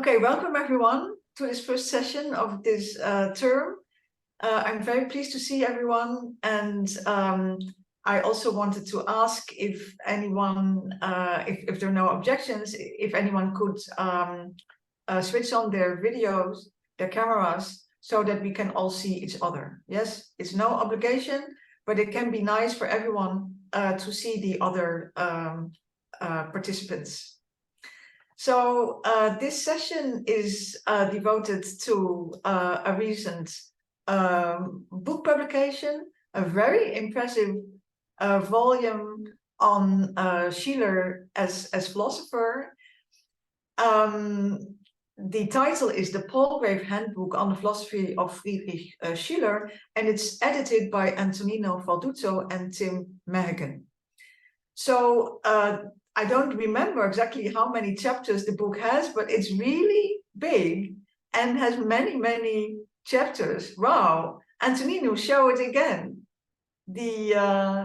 Okay, welcome everyone to this first session of this term. I'm very pleased to see everyone, and I also wanted to ask if anyone, if there are no objections, if anyone could switch on their videos, their cameras, so that we can all see each other. Yes, it's no obligation, but it can be nice for everyone to see the other participants. So this session is devoted to a recent book publication, a very impressive volume on Schiller as philosopher. The title is The Palgrave Handbook on the Philosophy of Friedrich Schiller, and it's edited by Antonino Falduto and Tim Mehigan. So I don't remember exactly how many chapters the book has, but it's really big and has many, many chapters. Wow. Antonino, show it again.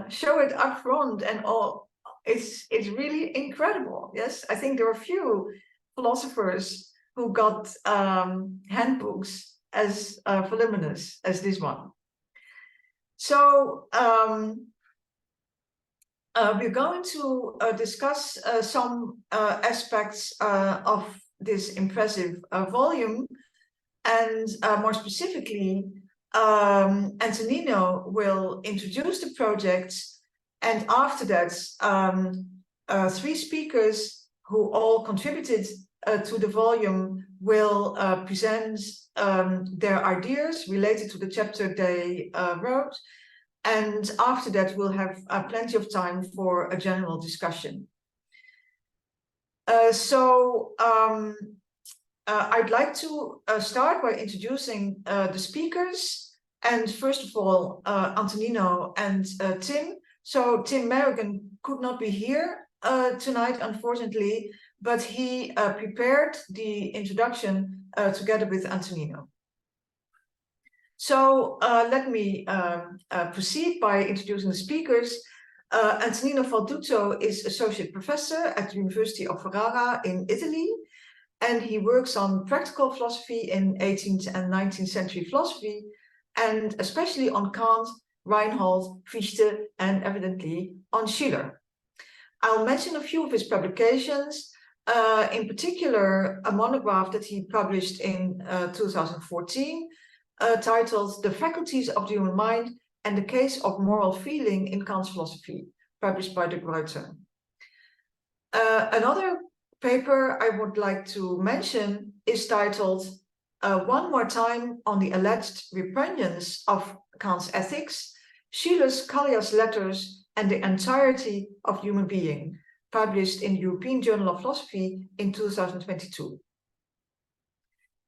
Show it up front and all. It's really incredible. Yes, I think there are few philosophers who got handbooks as voluminous as this one. So we're going to discuss some aspects of this impressive volume, and more specifically, Antonino will introduce the project, and after that, three speakers who all contributed to the volume will present their ideas related to the chapter they wrote. And after that, we'll have plenty of time for a general discussion. I'd like to start by introducing the speakers. And first of all, Antonino and Tim. So Tim Mehigan could not be here tonight, unfortunately, but he prepared the introduction together with Antonino. So let me proceed by introducing the speakers. Antonino Falduto is associate professor at the University of Ferrara in Italy, and he works on practical philosophy in 18th and 19th century philosophy, and especially on Kant, Reinhold, Fichte, and evidently on Schiller. I'll mention a few of his publications, in particular a monograph that he published in 2014, titled The Faculties of the Human Mind and the Case of Moral Feeling in Kant's Philosophy, published by de Gruyter. Another paper I would like to mention is titled One More Time on the Alleged Repugnance of Kant's Ethics, Schiller's Callias Letters and the Entirety of Human Being, published in the European Journal of Philosophy in 2022.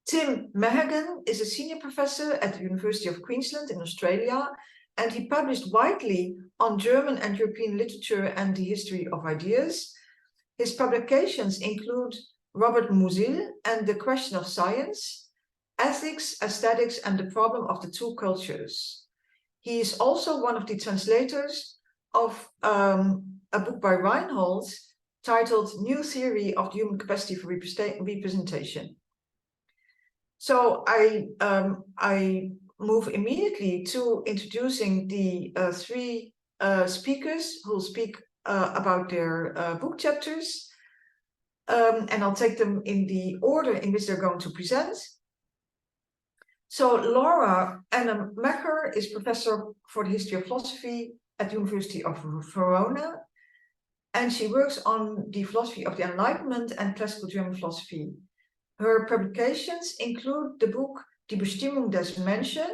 Tim Mehigan is a senior professor at the University of Queensland in Australia, and he published widely on German and European literature and the history of ideas. His publications include Robert Musil and the Question of Science, Ethics, Aesthetics, and the Problem of the Two Cultures. He is also one of the translators of a book by Reinhold titled New Theory of the Human Capacity for Representation. So I move immediately to introducing the three speakers who will speak about their book chapters, and I'll take them in the order in which they're going to present. So Laura Anna Mecher is professor for the history of philosophy at the University of Verona, and she works on the philosophy of the Enlightenment and classical German philosophy. Her publications include the book Die Bestimmung des Menschen,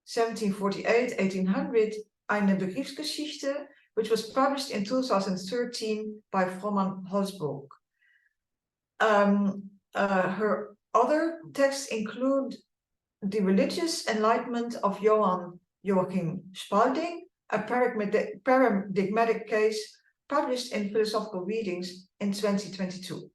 1748-1800, eine Begriffsgeschichte, which was published in 2013 by Froman Hosburg. Her other texts include The Religious Enlightenment of Joachim Spalding, a paradigmatic case, published in Philosophical Readings in 2022.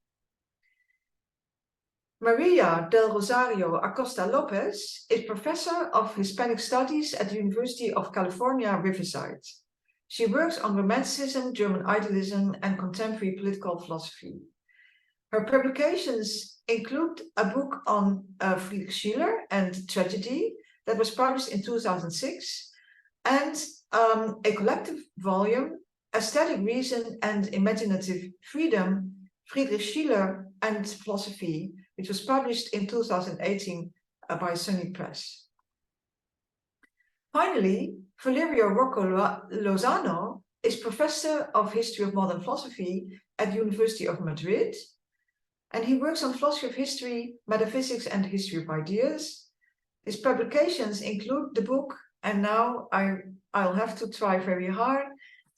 Maria del Rosario Acosta Lopez is professor of Hispanic Studies at the University of California, Riverside. She works on Romanticism, German idealism, and contemporary political philosophy. Her publications include a book on Friedrich Schiller and tragedy that was published in 2006, and a collective volume, Aesthetic Reason and Imaginative Freedom, Friedrich Schiller and Philosophy, which was published in 2018 by Sunny Press. Finally, Valerio Rocco Lozano is Professor of History of Modern Philosophy at the University of Madrid, and he works on philosophy of history, metaphysics, and history of ideas. His publications include the book, and now I'll have to try very hard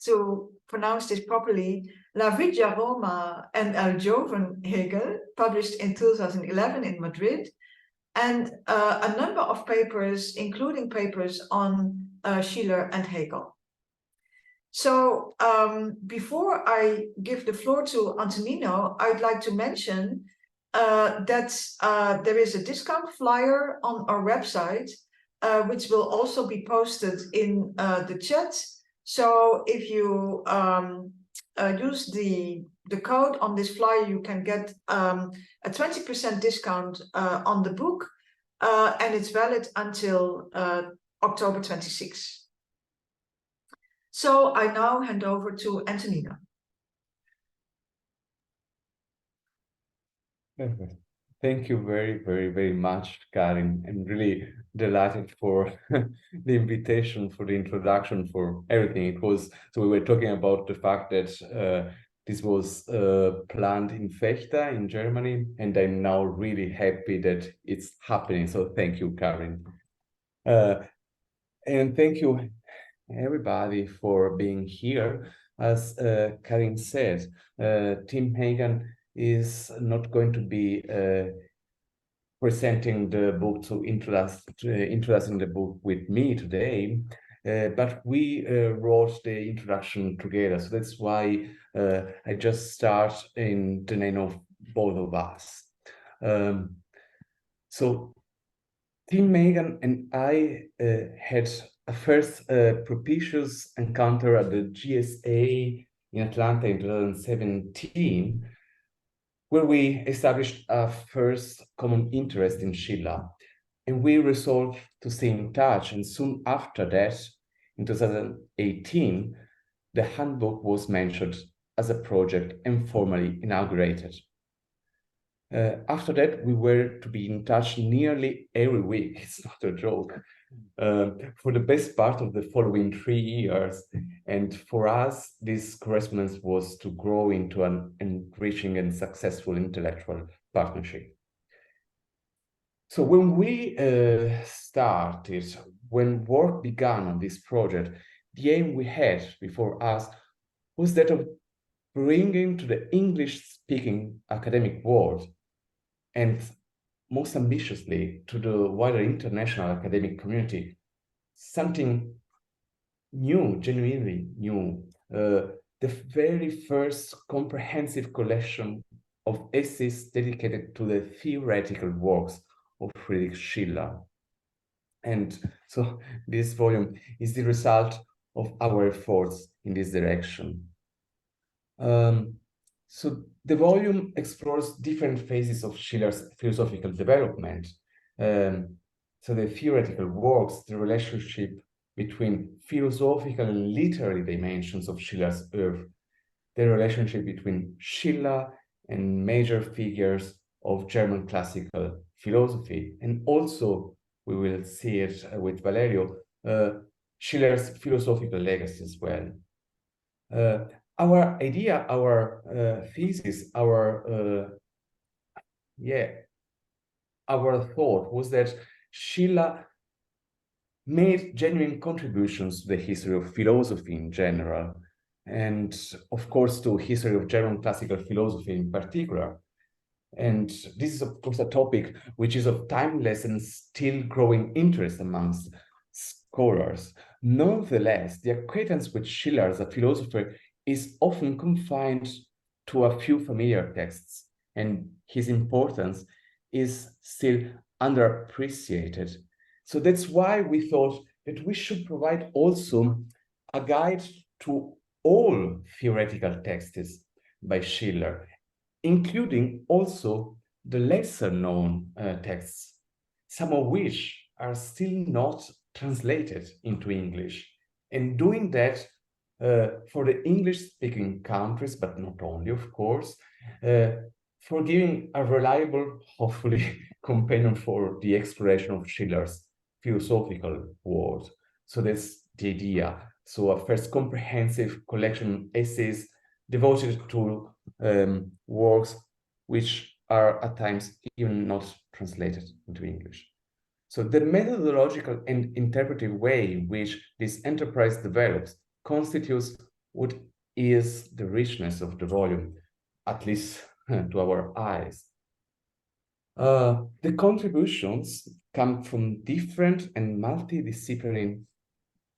to pronounce this properly, La Vita Roma and El Joven Hegel, published in 2011 in Madrid, and a number of papers, including papers on Schiller and Hegel. So before I give the floor to Antonino, I'd like to mention that there is a discount flyer on our website, which will also be posted in the chat. So if you use the code on this flyer, you can get a 20% discount on the book, and it's valid until October 26th. So I now hand over to Antonino. Perfect. Thank you very, very, very much, Karin. I'm really delighted for the invitation, for the introduction, for everything. It was, so we were talking about the fact that this was planned in Vechta in Germany, and I'm now really happy that it's happening. So thank you, Karin. And thank you, everybody, for being here. As Karin said, Tim Mehigan is not going to be presenting the book to introducing the book with me today, but we wrote the introduction together. So that's why I just start in the name of both of us. So Tim Mehigan and I had a first propitious encounter at the GSA in Atlanta in 2017, where we established a first common interest in Schiller, and we resolved to stay in touch. And soon after that, in 2018, the handbook was mentioned as a project and formally inaugurated. After that, we were to be in touch nearly every week. It's not a joke. For the best part of the following 3 years. And for us, this correspondence was to grow into an enriching and successful intellectual partnership. So when we started, when work began on this project, the aim we had before us was that of bringing to the English-speaking academic world, and most ambitiously to the wider international academic community, something new, genuinely new, the very first comprehensive collection of essays dedicated to the theoretical works of Friedrich Schiller. And so this volume is the result of our efforts in this direction. So the volume explores different phases of Schiller's philosophical development. So the theoretical works, the relationship between philosophical and literary dimensions of Schiller's work, the relationship between Schiller and major figures of German classical philosophy, and also, we will see it with Valerio, Schiller's philosophical legacy as well. Our idea, our thesis, our thought was that Schiller made genuine contributions to the history of philosophy in general, and of course to history of German classical philosophy in particular. And this is of course a topic which is of timeless and still growing interest amongst scholars. Nonetheless, the acquaintance with Schiller as a philosopher is often confined to a few familiar texts, and his importance is still underappreciated. So that's why we thought that we should provide also a guide to all theoretical texts by Schiller, including also the lesser known texts, some of which are still not translated into English. And doing that for the English-speaking countries, but not only, of course, for giving a reliable, hopefully, companion for the exploration of Schiller's philosophical world. So that's the idea. So a first comprehensive collection of essays devoted to works which are at times even not translated into English. So the methodological and interpretive way in which this enterprise develops constitutes what is the richness of the volume, at least to our eyes. The contributions come from different and multidisciplinary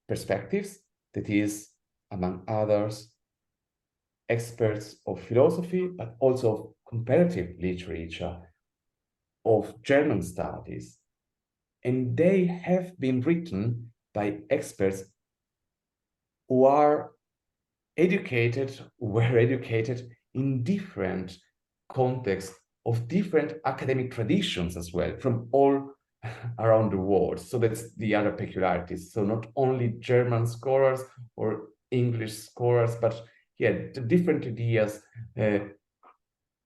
perspectives, that is, among others, experts of philosophy, but also of comparative literature, of German studies. And they have been written by experts who are educated, were educated in different contexts of different academic traditions as well, from all around the world. So that's the other peculiarities. So not only German scholars or English scholars, but yeah, the different ideas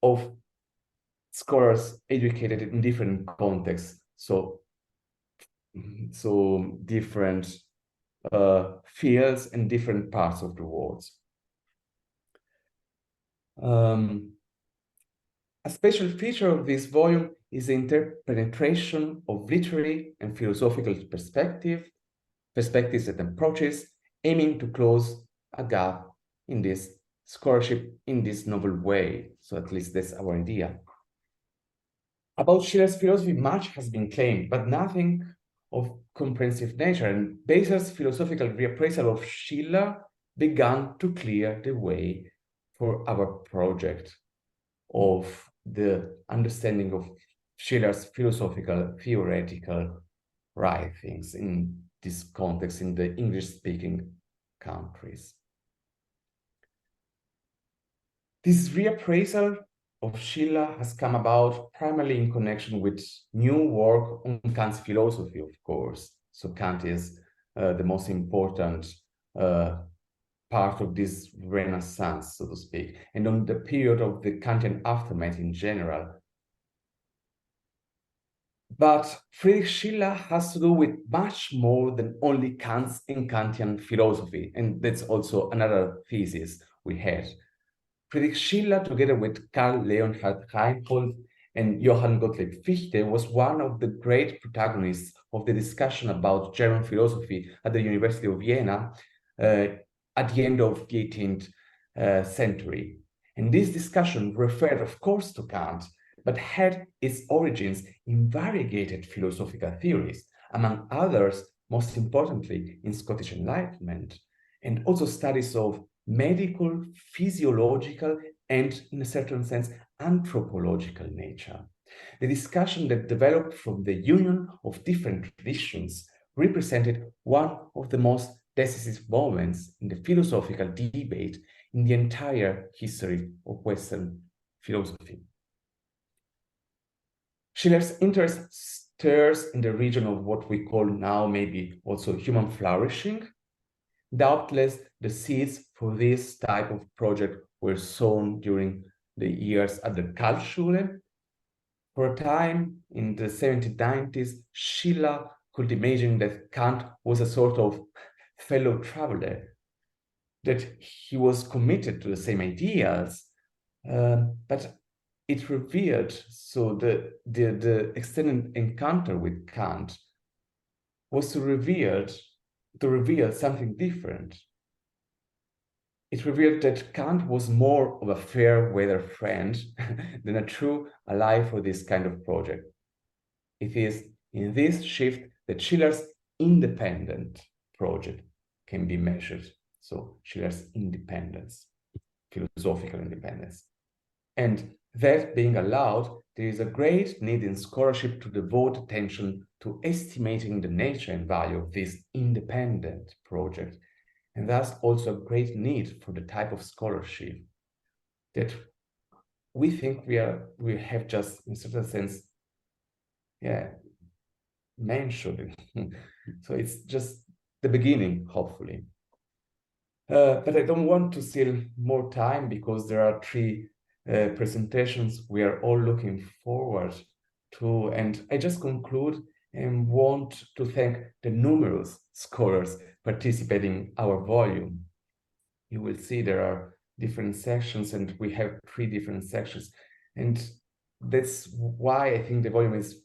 of scholars educated in different contexts. So different fields and different parts of the world. A special feature of this volume is the interpenetration of literary and philosophical perspectives and approaches, aiming to close a gap in this scholarship in this novel way. So at least that's our idea. About Schiller's philosophy, much has been claimed, but nothing of comprehensive nature, and Beiser's philosophical reappraisal of Schiller began to clear the way for our project of the understanding of Schiller's philosophical, theoretical writings in this context in the English-speaking countries. This reappraisal of Schiller has come about primarily in connection with new work on Kant's philosophy, of course. So Kant is the most important part of this renaissance, so to speak, and on the period of the Kantian aftermath in general. But Friedrich Schiller has to do with much more than only Kant's and Kantian philosophy, and that's also another thesis we had. Friedrich Schiller, together with Karl Leonhard Reinhold and Johann Gottlieb Fichte, was one of the great protagonists of the discussion about German philosophy at the University of Vienna at the end of the 18th century. And this discussion referred, of course, to Kant, but had its origins in variegated philosophical theories, among others, most importantly, in Scottish Enlightenment, and also studies of medical, physiological, and in a certain sense, anthropological nature. The discussion that developed from the union of different traditions represented one of the most decisive moments in the philosophical debate in the entire history of Western philosophy. Schiller's interest stirs in the region of what we call now maybe also human flourishing. Doubtless, the seeds for this type of project were sown during the years at the Karlsschule. For a time in the 1790s, Schiller could imagine that Kant was a sort of fellow traveler, that he was committed to the same ideas, but it revealed, so the extended encounter with Kant was to reveal something different. It revealed that Kant was more of a fair weather friend than a true ally for this kind of project. It is in this shift that Schiller's independent project can be measured. So Schiller's independence, philosophical independence. And that being allowed, there is a great need in scholarship to devote attention to estimating the nature and value of this independent project, and thus also a great need for the type of scholarship that we think we have just, in a certain sense, mentioned it. So it's just the beginning, hopefully. But I don't want to steal more time because there are 3 presentations we are all looking forward to. And I just conclude and want to thank the numerous scholars participating in our volume. You will see there are different sections, and we have 3 different sections. And that's why I think the volume is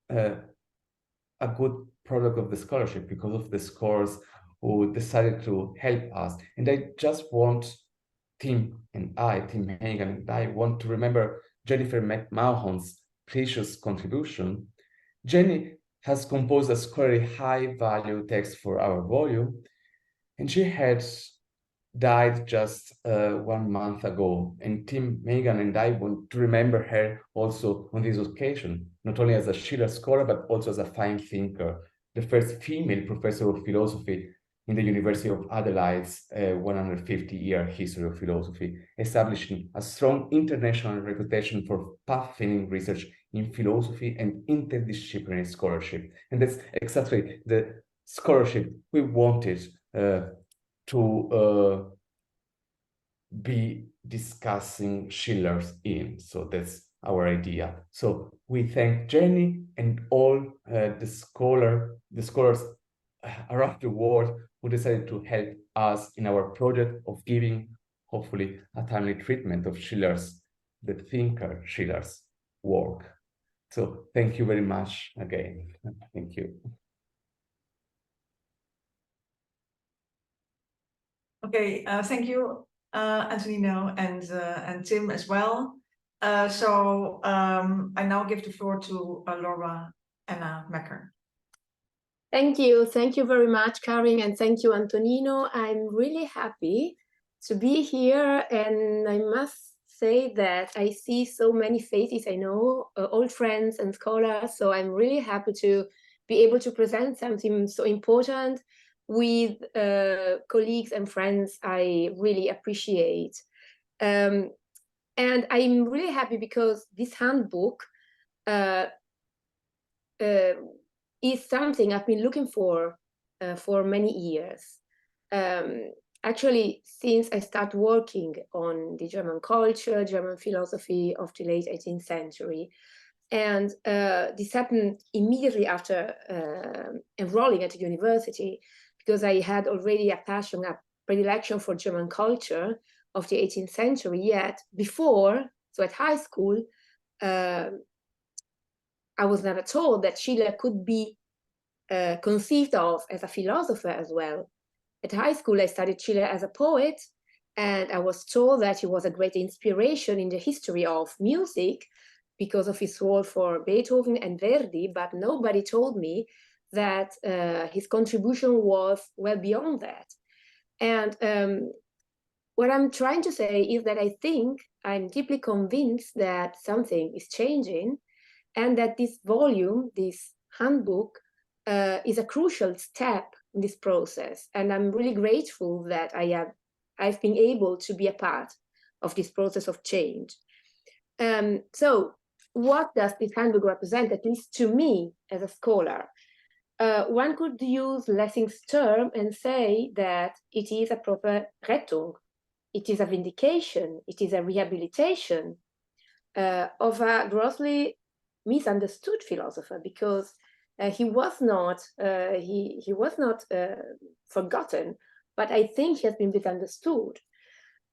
a good product of the scholarship, because of the scholars who decided to help us. And I just want Tim Mehigan and I want to remember Jennifer McMahon's precious contribution. Jenny has composed a scholarly high-value text for our volume, and she had died just 1 month ago. And Tim Mehigan and I want to remember her also on this occasion, not only as a Schiller scholar, but also as a fine thinker, the first female professor of philosophy in the University of Adelaide's 150-year history of philosophy, establishing a strong international reputation for pathfinding research in philosophy and interdisciplinary scholarship. And that's exactly the scholarship we wanted to be discussing Schiller's in. So that's our idea. So we thank Jenny and all the scholars around the world who decided to help us in our project of giving, hopefully, a timely treatment of the thinker Schiller's work. So thank you very much again. Thank you. Okay, thank you, Antonino and Tim as well. I now give the floor to Laura Anna Mekker. Thank you very much, Karin, and thank you, Antonino. I'm really happy to be here, and I must say that I see so many faces I know, old friends and scholars, so I'm really happy to be able to present something so important with colleagues and friends I really appreciate. And I'm really happy because this handbook is something I've been looking for many years. Actually, since I started working on the German culture, German philosophy of the late 18th century. And this happened immediately after enrolling at the university, because I had already a passion, a predilection for German culture of the 18th century. Yet before, so at high school, I was never told that Schiller could be conceived of as a philosopher as well. At high school, I studied Schiller as a poet, and I was told that he was a great inspiration in the history of music because of his role for Beethoven and Verdi, but nobody told me that his contribution was well beyond that. And what I'm trying to say is that I think I'm deeply convinced that something is changing, and that this volume, this handbook, is a crucial step in this process. And I'm really grateful that I've been able to be a part of this process of change. So what does this handbook represent, at least to me as a scholar? One could use Lessing's term and say that it is a proper Rettung. It is a vindication, it is a rehabilitation of a grossly misunderstood philosopher, because he was not forgotten, but I think he has been misunderstood.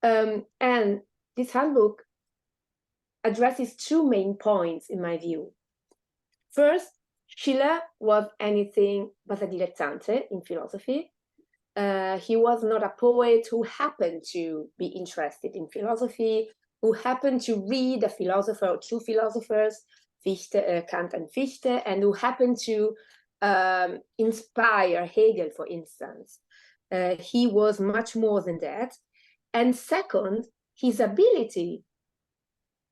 And this handbook addresses 2 main points in my view. First, Schiller was anything but a dilettante in philosophy. He was not a poet who happened to be interested in philosophy, who happened to read a philosopher or 2 philosophers, Fichte, Kant and Fichte, and who happened to inspire Hegel, for instance. He was much more than that. And second, his ability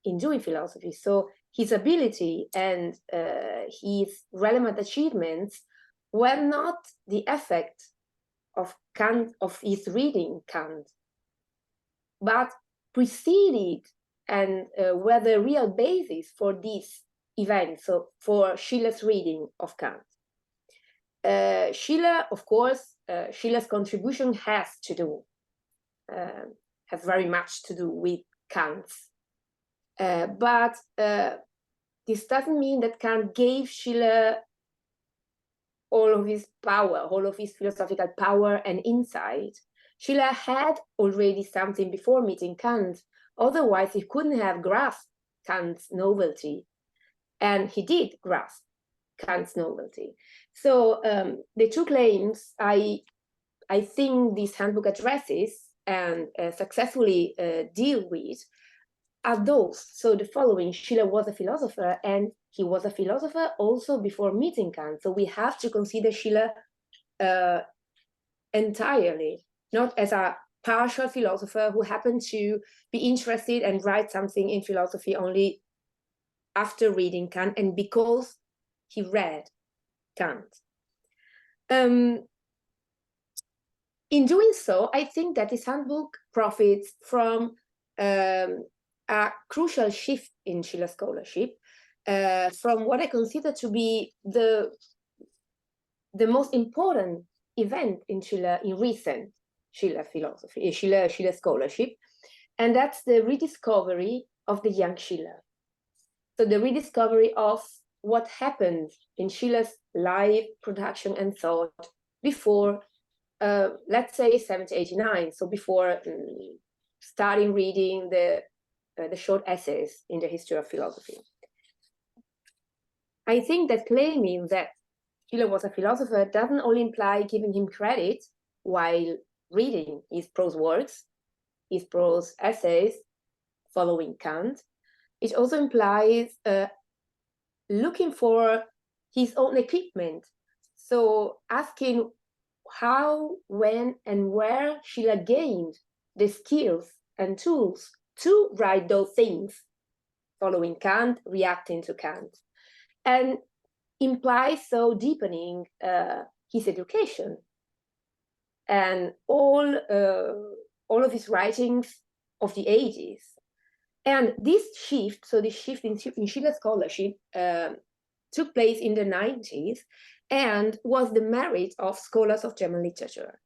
in doing philosophy, so his ability and his relevant achievements were not the effect of Kant, of his reading Kant, but preceded and were the real basis for this event, so for Schiller's reading of Kant. Schiller, of course, Schiller's contribution has very much to do with Kant's. But this doesn't mean that Kant gave Schiller all of his power, all of his philosophical power and insight. Schiller had already something before meeting Kant, otherwise he couldn't have grasped Kant's novelty. And he did grasp Kant's novelty. So the two claims I think this handbook addresses and successfully deal with are those. So the following: Schiller was a philosopher, and he was a philosopher also before meeting Kant. So we have to consider Schiller entirely, not as a partial philosopher who happened to be interested and write something in philosophy only after reading Kant and because he read Kant. In doing so, I think that this handbook profits from a crucial shift in Schiller scholarship, from what I consider to be the most important event in Schiller, in recent Schiller philosophy, Schiller scholarship, and that's the rediscovery of the young Schiller. So the rediscovery of what happened in Schiller's life, production, and thought before, let's say, 1789, so before starting reading the short essays in the history of philosophy. I think that claiming that Schiller was a philosopher doesn't only imply giving him credit while reading his prose works, his prose essays, following Kant. It also implies looking for his own equipment. So asking how, when, and where Schiller gained the skills and tools to write those things, following Kant, reacting to Kant, and implies so deepening his education and all of his writings of the ages. And this shift, so this shift in Schiller scholarship took place in the 90s and was the merit of scholars of German literature.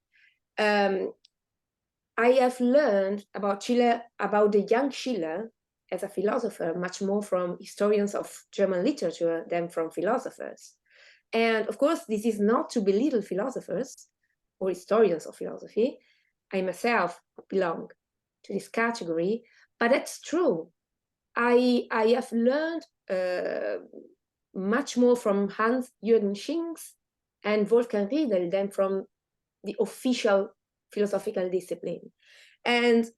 I have learned about Schiller, about the young Schiller as a philosopher, much more from historians of German literature than from philosophers. And of course, this is not to belittle philosophers or historians of philosophy. I myself belong to this category, but that's true. I have learned much more from Hans-Jürgen Schinks and Wolfgang Riedel than from the official philosophical discipline. And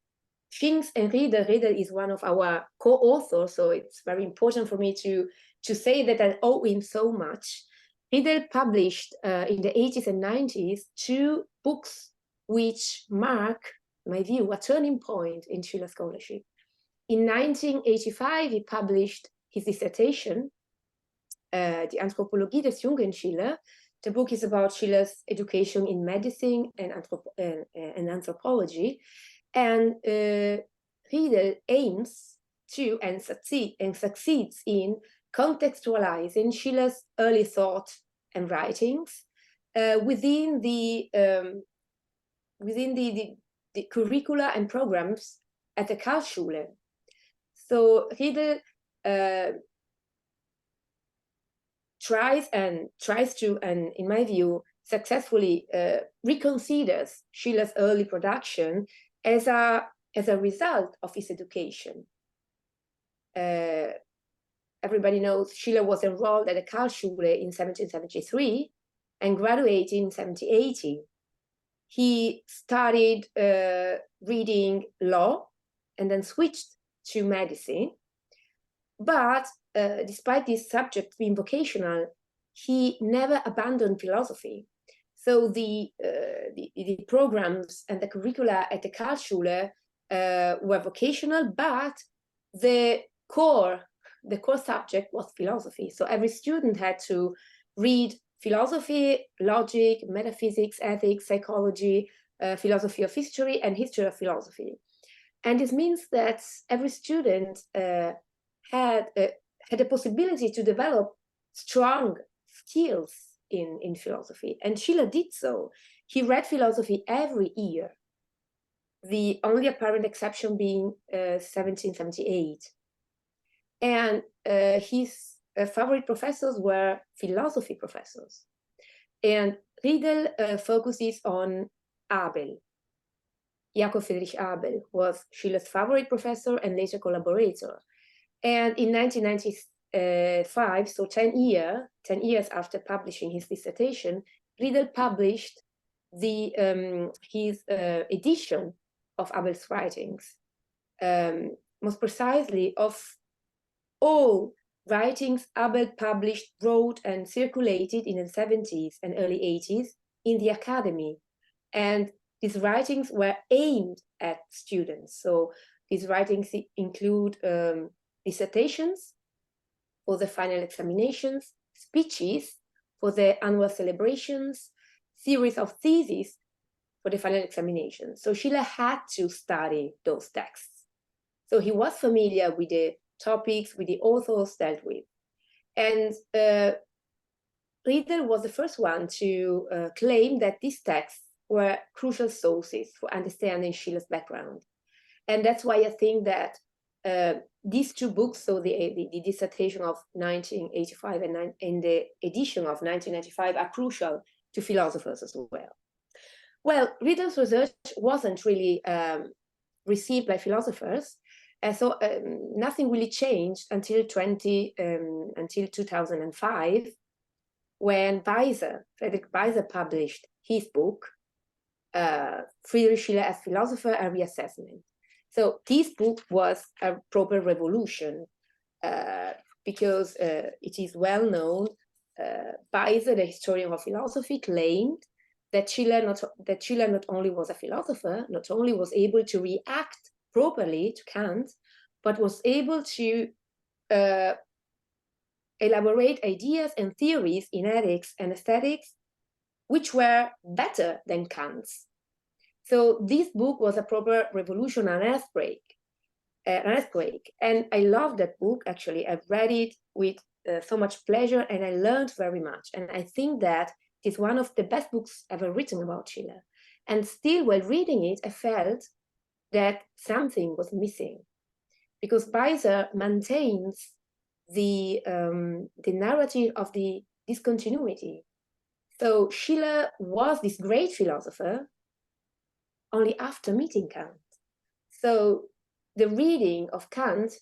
Schinks and Riedel is one of our co-authors, so it's very important for me to say that I owe him so much. Riedel published in the 80s and 90s 2 books which mark, in my view, a turning point in Schiller scholarship. In 1985, he published his dissertation, Die Anthropologie des jungen Schiller. The book is about Schiller's education in medicine and anthropology. And Riedel aims to and succeeds in contextualizing Schiller's early thought and writings within the curricula and programs at the Karlsschule. So Riedel tries to, and in my view, successfully reconsiders Schiller's early production as a result of his education. Everybody knows Schiller was enrolled at the Karlsschule in 1773 and graduated in 1780. He started reading law and then switched to medicine. But despite this subject being vocational, he never abandoned philosophy. So the programs and the curricula at the Karlsschule were vocational, but the core subject was philosophy. So every student had to read philosophy, logic, metaphysics, ethics, psychology, philosophy of history, and history of philosophy. And this means that every student had a possibility to develop strong skills in philosophy. And Schiller did so. He read philosophy every year, the only apparent exception being 1778. And his favorite professors were philosophy professors. And Riedel focuses on Abel. Jakob Friedrich Abel was Schiller's favorite professor and later collaborator. And in 1995, so 10 years after publishing his dissertation, Riedel published his edition of Abel's writings, most precisely of all writings Abel published, wrote, and circulated in the 70s and early 80s in the academy. And these writings were aimed at students. So these writings include dissertations for the final examinations, speeches for the annual celebrations, series of theses for the final examinations. So Schiller had to study those texts. So he was familiar with the topics, with the authors dealt with. And Riedel was the first one to claim that these texts were crucial sources for understanding Schiller's background. And that's why I think that these two books, so the dissertation of 1985 and the edition of 1995, are crucial to philosophers as well. Well, Riedel's research wasn't really received by philosophers, so nothing really changed until 2005, when Friedrich Weiser published his book, Friedrich Schiller as Philosopher, a Reassessment. So this book was a proper revolution because it is well known. Weiser, the historian of philosophy, claimed that Schiller not only was a philosopher, not only was able to react properly to Kant, but was able to elaborate ideas and theories in ethics and aesthetics which were better than Kant's. So this book was a proper revolution, an earthquake. And I love that book, actually. I've read it with so much pleasure, and I learned very much. And I think that it's one of the best books ever written about Schiller. And still, while reading it, I felt that something was missing, because Weiser maintains the narrative of the discontinuity. So Schiller was this great philosopher only after meeting Kant. So the reading of Kant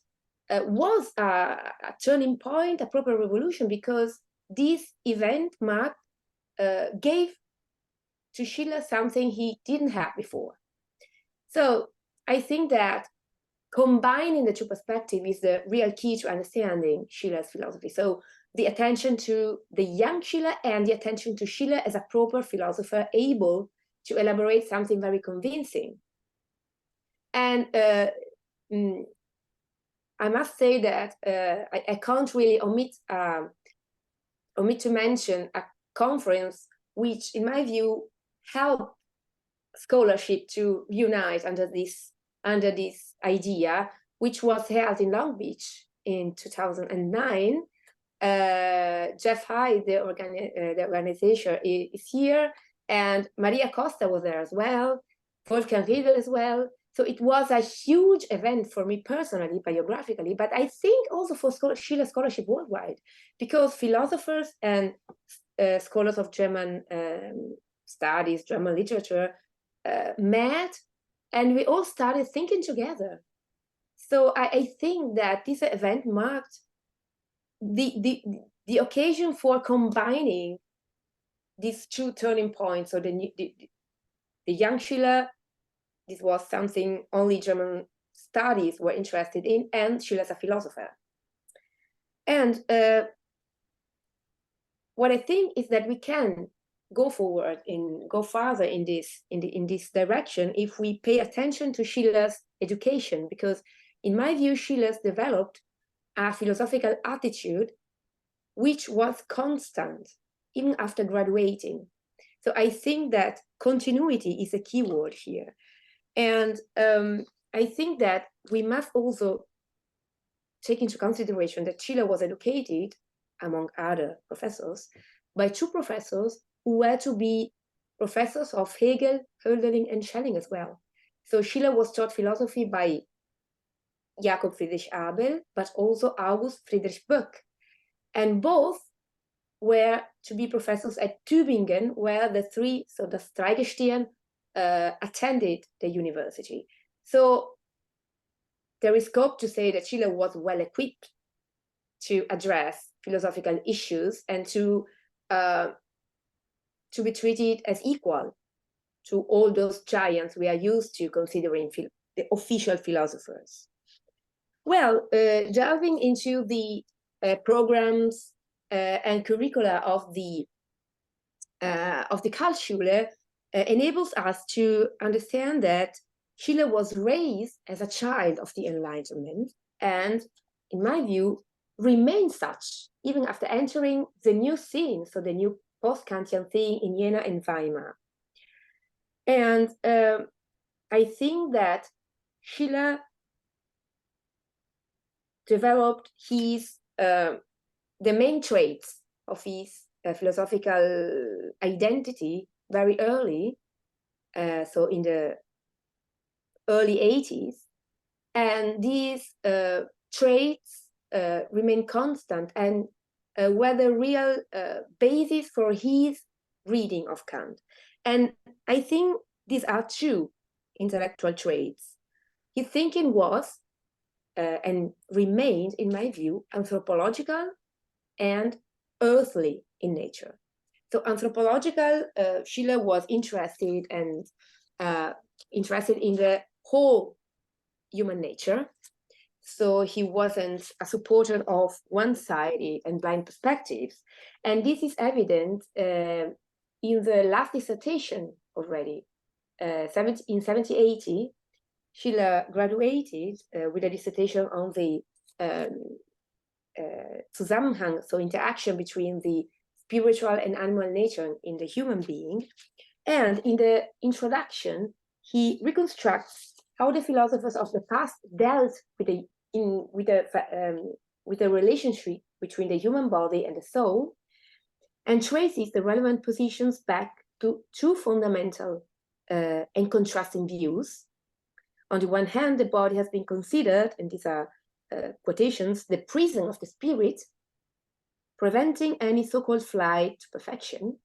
was a turning point, a proper revolution, because this event gave to Schiller something he didn't have before. So I think that combining the two perspectives is the real key to understanding Schiller's philosophy. So the attention to the young Schiller and the attention to Schiller as a proper philosopher, able to elaborate something very convincing. And I must say that I can't really omit to mention a conference which, in my view, helped scholarship to unite under this idea, which was held in Long Beach in 2009. Jeff Hyde, the organization, is here, and Maria Costa was there as well, Wolfgang Riedel as well. So it was a huge event for me personally, biographically, but I think also for Schiller scholarship worldwide, because philosophers and scholars of German studies, German literature, met, and we all started thinking together. So I think that this event marked the occasion for combining these two turning points. So the young Schiller, this was something only German studies were interested in, and Schiller as a philosopher. And what I think is that we can go farther in this direction if we pay attention to Schiller's education, because in my view, Schiller's developed a philosophical attitude which was constant even after graduating. So I think that continuity is a key word here. And I think that we must also take into consideration that Schiller was educated, among other professors, by two professors who were to be professors of Hegel, Hölderlin, and Schelling as well. So Schiller was taught philosophy by Jakob Friedrich Abel, but also August Friedrich Böck. And both were to be professors at Tübingen, where the three, so the Streigestirn, attended the university. So there is scope to say that Schiller was well equipped to address philosophical issues and to be treated as equal to all those giants we are used to considering the official philosophers. Well, delving into the programs and curricula of the Karlsschule enables us to understand that Schiller was raised as a child of the Enlightenment and, in my view, remained such even after entering the new scene, so the new post-Kantian scene in Jena and Weimar. And I think that Schiller developed his the main traits of his philosophical identity very early, so in the early 80s, and these traits remain constant and were the real basis for his reading of Kant. And I think these are two intellectual traits. His thinking was and remained, in my view, anthropological and earthly in nature. So anthropological, Schiller was interested in the whole human nature. So he wasn't a supporter of one-sided and blind perspectives. And this is evident in the last dissertation already. In 1780, Schiller graduated with a dissertation on the Zusammenhang, so interaction between the spiritual and animal nature in the human being. And in the introduction, he reconstructs how the philosophers of the past dealt with the relationship between the human body and the soul, and traces the relevant positions back to two fundamental and contrasting views. On the one hand, the body has been considered, and these are quotations, the prison of the spirit, preventing any so-called flight to perfection.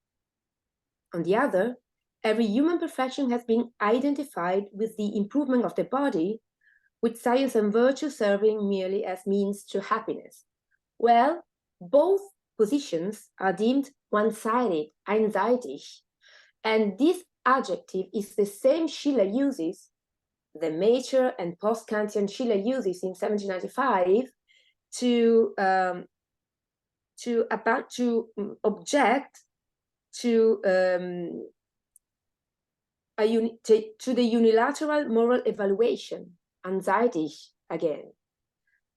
On the other, every human perfection has been identified with the improvement of the body, with science and virtue serving merely as means to happiness. Well, both positions are deemed one-sided, einseitig, and this adjective is the same Schiller uses, the major and post-Kantian Schiller uses in 1795 to object to the unilateral moral evaluation, einseitig again.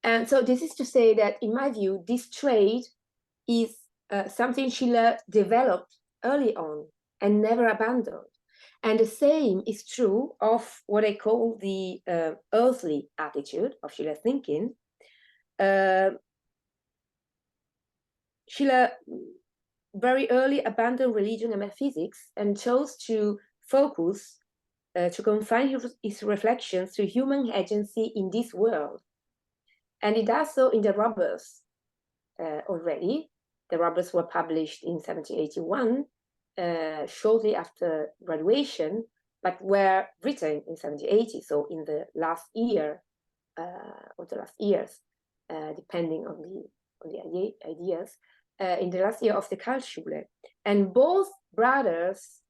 And so this is to say that, in my view, this trait is something Schiller developed early on and never abandoned. And the same is true of what I call the earthly attitude of Schiller's thinking. Schiller very early abandoned religion and metaphysics and chose to focus, to confine his reflections to human agency in this world. And he does so in the Rubbers already. The Rubbers were published in 1781, shortly after graduation, but were written in 1780, so in the last year or the last years, depending on the ideas, in the last year of the Karlsschule. And both brothers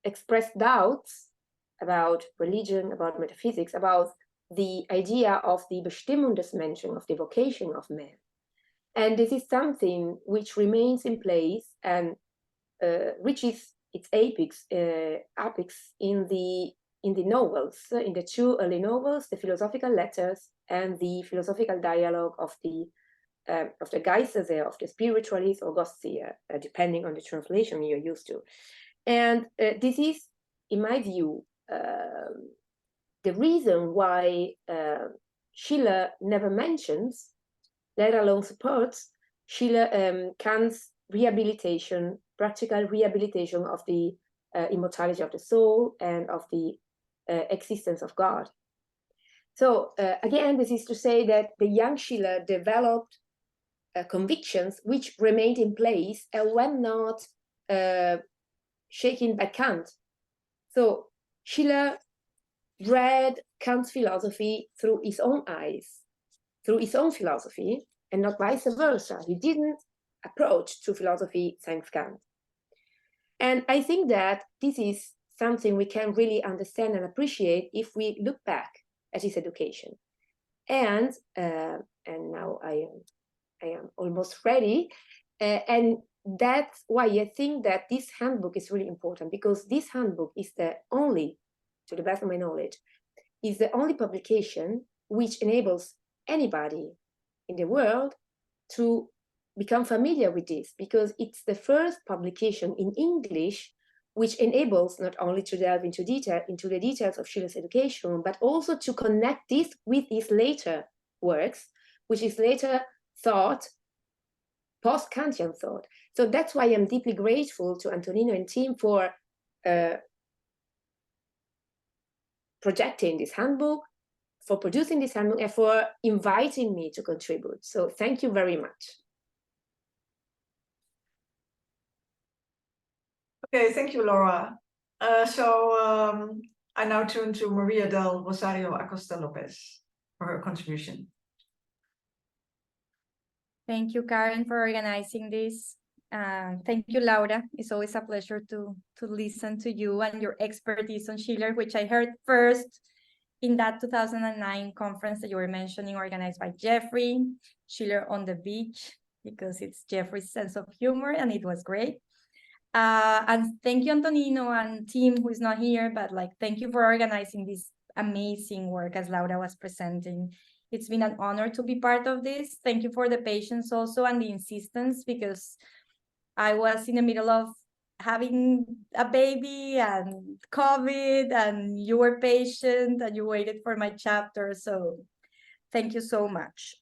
expressed doubts about religion, about metaphysics, about the idea of the Bestimmung des Menschen, of the vocation of man. And this is something which remains in place and reaches its apex in the novels, in the two early novels, the philosophical letters and the philosophical dialogue of the Geisterseher, of the spiritualist or Gostseher, depending on the translation you're used to. And this is, in my view, the reason why Schiller never mentions, let alone supports, Schiller Kant's rehabilitation, practical rehabilitation of the immortality of the soul and of the existence of God. So again, this is to say that the young Schiller developed convictions which remained in place and were not shaken by Kant. So Schiller read Kant's philosophy through his own eyes, through his own philosophy, and not vice versa. He didn't approach to philosophy thanks Kant. And I think that this is something we can really understand and appreciate if we look back at his education. And now I am almost ready. And that's why I think that this handbook is really important, because this handbook is the only, to the best of my knowledge, is the only publication which enables anybody in the world to become familiar with this, because it's the first publication in English which enables not only to delve into the details of Schiller's education, but also to connect this with his later works, which is later thought, post-Kantian thought. So that's why I'm deeply grateful to Antonino and team for projecting this handbook, for producing this handbook, and for inviting me to contribute. So thank you very much. Okay, thank you, Laura. I now turn to Maria del Rosario Acosta Lopez for her contribution. Thank you, Karen, for organizing this. Thank you, Laura. It's always a pleasure to listen to you and your expertise on Schiller, which I heard first in that 2009 conference that you were mentioning, organized by Jeffrey, Schiller on the Beach, because it's Jeffrey's sense of humor, and it was great. And thank you, Antonino and team who is not here, but thank you for organizing this amazing work as Laura was presenting. It's been an honor to be part of this. Thank you for the patience also and the insistence, because I was in the middle of having a baby and COVID, and you were patient and you waited for my chapter. So thank you so much.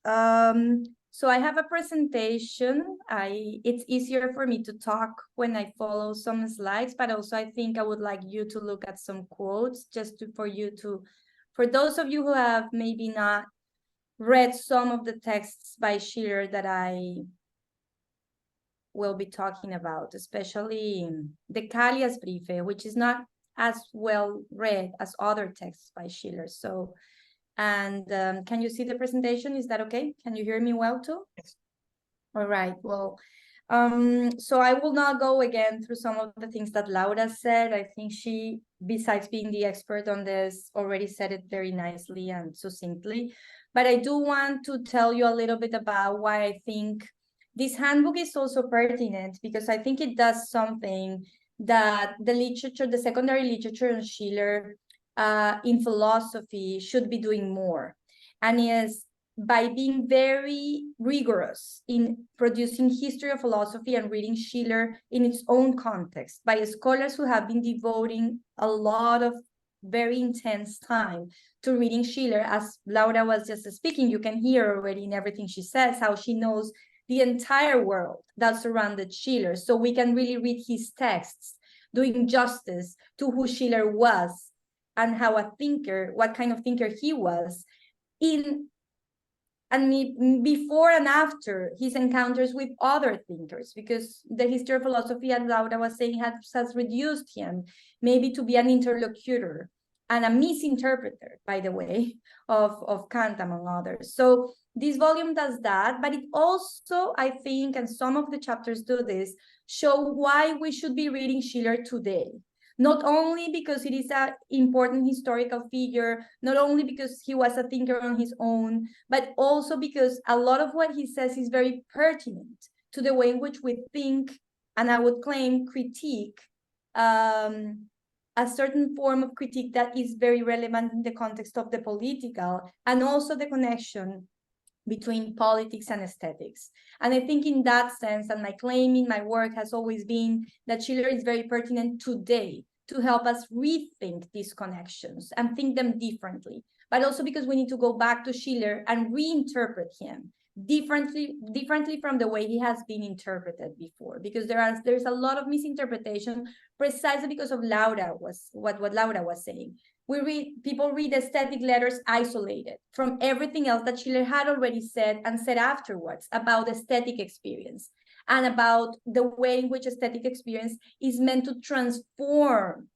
So I have a presentation. It's easier for me to talk when I follow some slides, but also I think I would like you to look at some quotes for those of you who have maybe not read some of the texts by Schiller that I will be talking about, especially the Callias-Briefe, which is not as well read as other texts by Schiller. So, and can you see the presentation? Is that okay? Can you hear me well too? Yes. All right, well, so I will not go again through some of the things that Laura said. I think she, besides being the expert on this, already said it very nicely and succinctly. But I do want to tell you a little bit about why I think this handbook is also pertinent, because I think it does something that the literature, the secondary literature on Schiller in philosophy should be doing more. And is by being very rigorous in producing history of philosophy and reading Schiller in its own context by scholars who have been devoting a lot of very intense time to reading Schiller. As Laura was just speaking, you can hear already in everything she says how she knows the entire world that surrounded Schiller. So we can really read his texts doing justice to who Schiller was and how a thinker, what kind of thinker he was before and after his encounters with other thinkers, because the history of philosophy, as Laura was saying, has reduced him maybe to be an interlocutor and a misinterpreter, by the way, of Kant, among others. So this volume does that, but it also, I think, and some of the chapters do this, show why we should be reading Schiller today. Not only because it is an important historical figure, not only because he was a thinker on his own, but also because a lot of what he says is very pertinent to the way in which we think, and I would claim critique, a certain form of critique that is very relevant in the context of the political, and also the connection between politics and aesthetics. And I think in that sense, and my claim in my work has always been that Schiller is very pertinent today, to help us rethink these connections and think them differently, but also because we need to go back to Schiller and reinterpret him differently from the way he has been interpreted before, because there's a lot of misinterpretation precisely because of what Laura was saying. People read aesthetic letters isolated from everything else that Schiller had already said and said afterwards about aesthetic experience and about the way in which aesthetic experience is meant to transform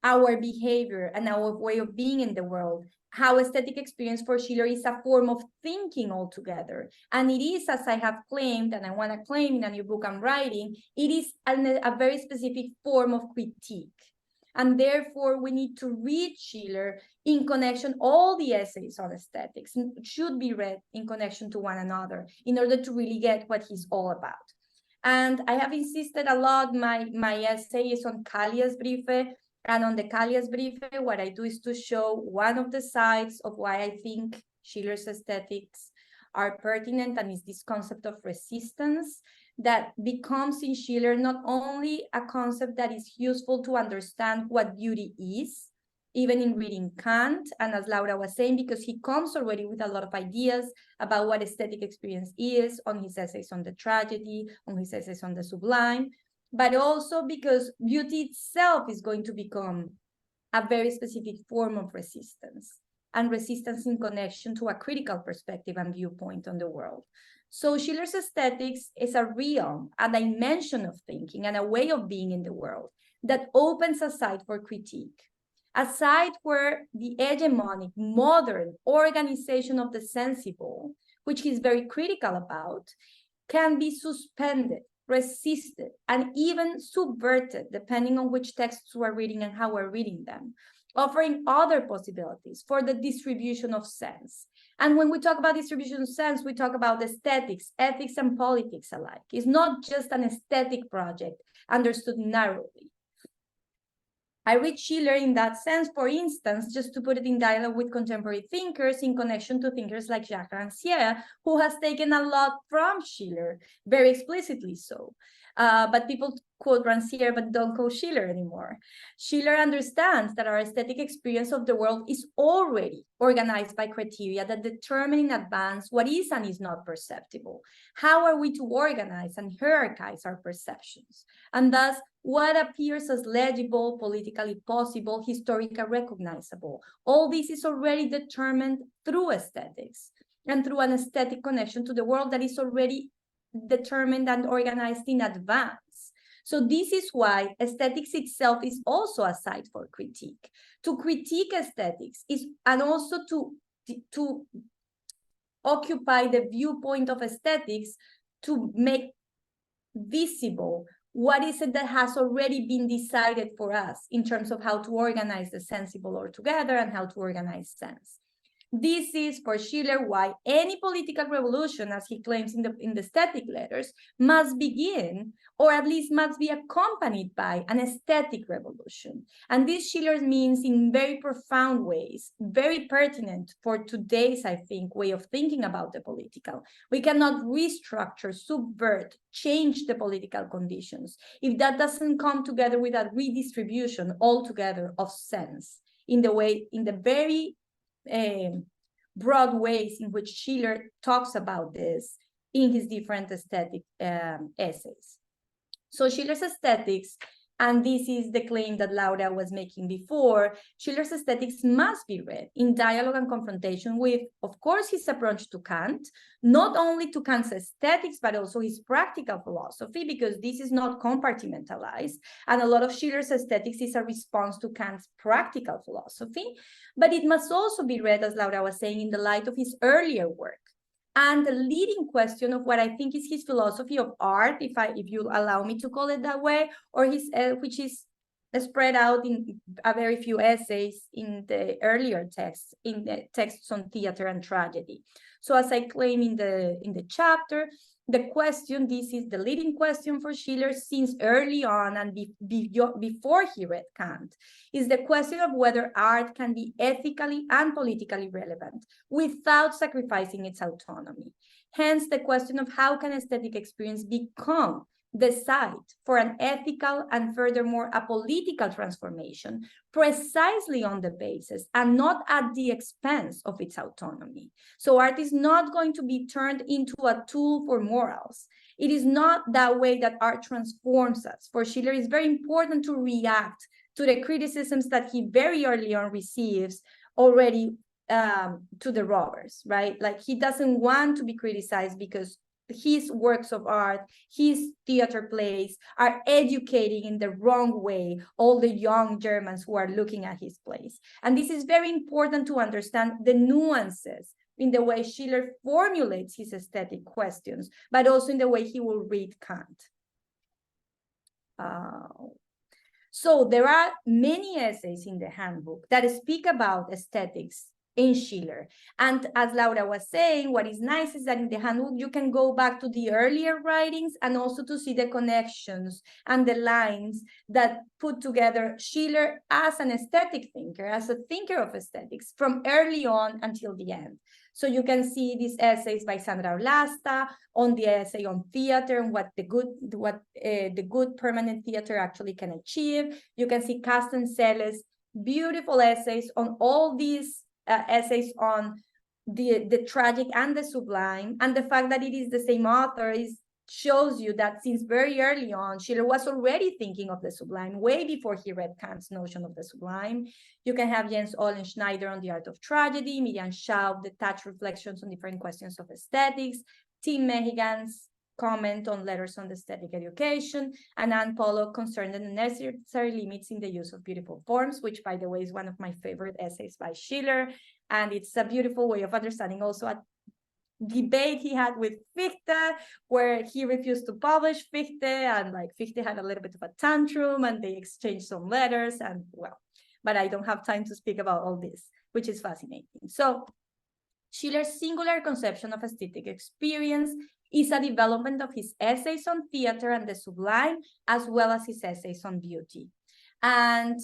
our behavior and our way of being in the world. How aesthetic experience for Schiller is a form of thinking altogether. And it is, as I have claimed, and I want to claim in a new book I'm writing, it is a very specific form of critique. And therefore, we need to read Schiller in connection. All the essays on aesthetics should be read in connection to one another in order to really get what he's all about. And I have insisted a lot, my essay is on Callias Briefe, and on the Callias Briefe, what I do is to show one of the sides of why I think Schiller's aesthetics are pertinent, and is this concept of resistance that becomes in Schiller not only a concept that is useful to understand what beauty is, even in reading Kant, and as Laura was saying, because he comes already with a lot of ideas about what aesthetic experience is on his essays on the tragedy, on his essays on the sublime, but also because beauty itself is going to become a very specific form of resistance, and resistance in connection to a critical perspective and viewpoint on the world. So Schiller's aesthetics is a realm, a dimension of thinking, and a way of being in the world that opens a side for critique, a side where the hegemonic modern organization of the sensible, which he's very critical about, can be suspended, resisted, and even subverted, depending on which texts we're reading and how we're reading them, offering other possibilities for the distribution of sense. And when we talk about distribution of sense, we talk about aesthetics, ethics, and politics alike. It's not just an aesthetic project understood narrowly. I read Schiller in that sense, for instance, just to put it in dialogue with contemporary thinkers in connection to thinkers like Jacques Rancière, who has taken a lot from Schiller, very explicitly so. But people quote Rancière, but don't quote Schiller anymore. Schiller understands that our aesthetic experience of the world is already organized by criteria that determine in advance what is and is not perceptible. How are we to organize and hierarchize our perceptions? And thus, what appears as legible, politically possible, historically recognizable? All this is already determined through aesthetics and through an aesthetic connection to the world that is already determined and organized in advance. So this is why aesthetics itself is also a site for critique. To critique aesthetics is, and also to occupy the viewpoint of aesthetics to make visible what is it that has already been decided for us in terms of how to organize the sensible altogether and how to organize sense. This is for Schiller why any political revolution, as he claims in the aesthetic letters, must begin, or at least must be accompanied by, an aesthetic revolution. And this Schiller means in very profound ways, very pertinent for today's, I think, way of thinking about the political. We cannot restructure, subvert, change the political conditions if that doesn't come together with a redistribution altogether of sense in the very broad ways in which Schiller talks about this in his different aesthetic essays. So Schiller's aesthetics, and this is the claim that Laura was making before, Schiller's aesthetics must be read in dialogue and confrontation with, of course, his approach to Kant, not only to Kant's aesthetics, but also his practical philosophy, because this is not compartmentalized. And a lot of Schiller's aesthetics is a response to Kant's practical philosophy, but it must also be read, as Laura was saying, in the light of his earlier work. And the leading question of what I think is his philosophy of art, if you allow me to call it that way, or his which is spread out in a very few essays in the earlier texts, in the texts on theater and tragedy. So as I claim in the chapter, the question, this is the leading question for Schiller since early on and before he read Kant, is the question of whether art can be ethically and politically relevant without sacrificing its autonomy. Hence, the question of how can aesthetic experience become the site for an ethical and furthermore a political transformation precisely on the basis and not at the expense of its autonomy. So art is not going to be turned into a tool for morals. It is not that way that art transforms us. For Schiller, it's very important to react to the criticisms that he very early on receives already to the robbers, right? Like, he doesn't want to be criticized because his works of art, his theater plays are educating in the wrong way all the young Germans who are looking at his plays. And this is very important to understand the nuances in the way Schiller formulates his aesthetic questions, but also in the way he will read Kant. So there are many essays in the handbook that speak about aesthetics in Schiller. And as Laura was saying, what is nice is that in the handbook, you can go back to the earlier writings and also to see the connections and the lines that put together Schiller as an aesthetic thinker, as a thinker of aesthetics from early on until the end. So you can see these essays by Sandra Olasta on the essay on theater and what the good permanent theater actually can achieve. You can see Castancelle's beautiful essays on all these essays on the tragic and the sublime, and the fact that it is the same author shows you that since very early on, Schiller was already thinking of the sublime way before he read Kant's notion of the sublime. You can have Jens Ohlenschneider on the art of tragedy, Miriam Schaub, detached reflections on different questions of aesthetics, Tim Mehigan's comment on letters on the aesthetic education, and Anne Pollock concerned the necessary limits in the use of beautiful forms, which, by the way, is one of my favorite essays by Schiller. And it's a beautiful way of understanding also a debate he had with Fichte, where he refused to publish Fichte, and like Fichte had a little bit of a tantrum, and they exchanged some letters, and well, but I don't have time to speak about all this, which is fascinating. So Schiller's singular conception of aesthetic experience is a development of his essays on theater and the sublime, as well as his essays on beauty. And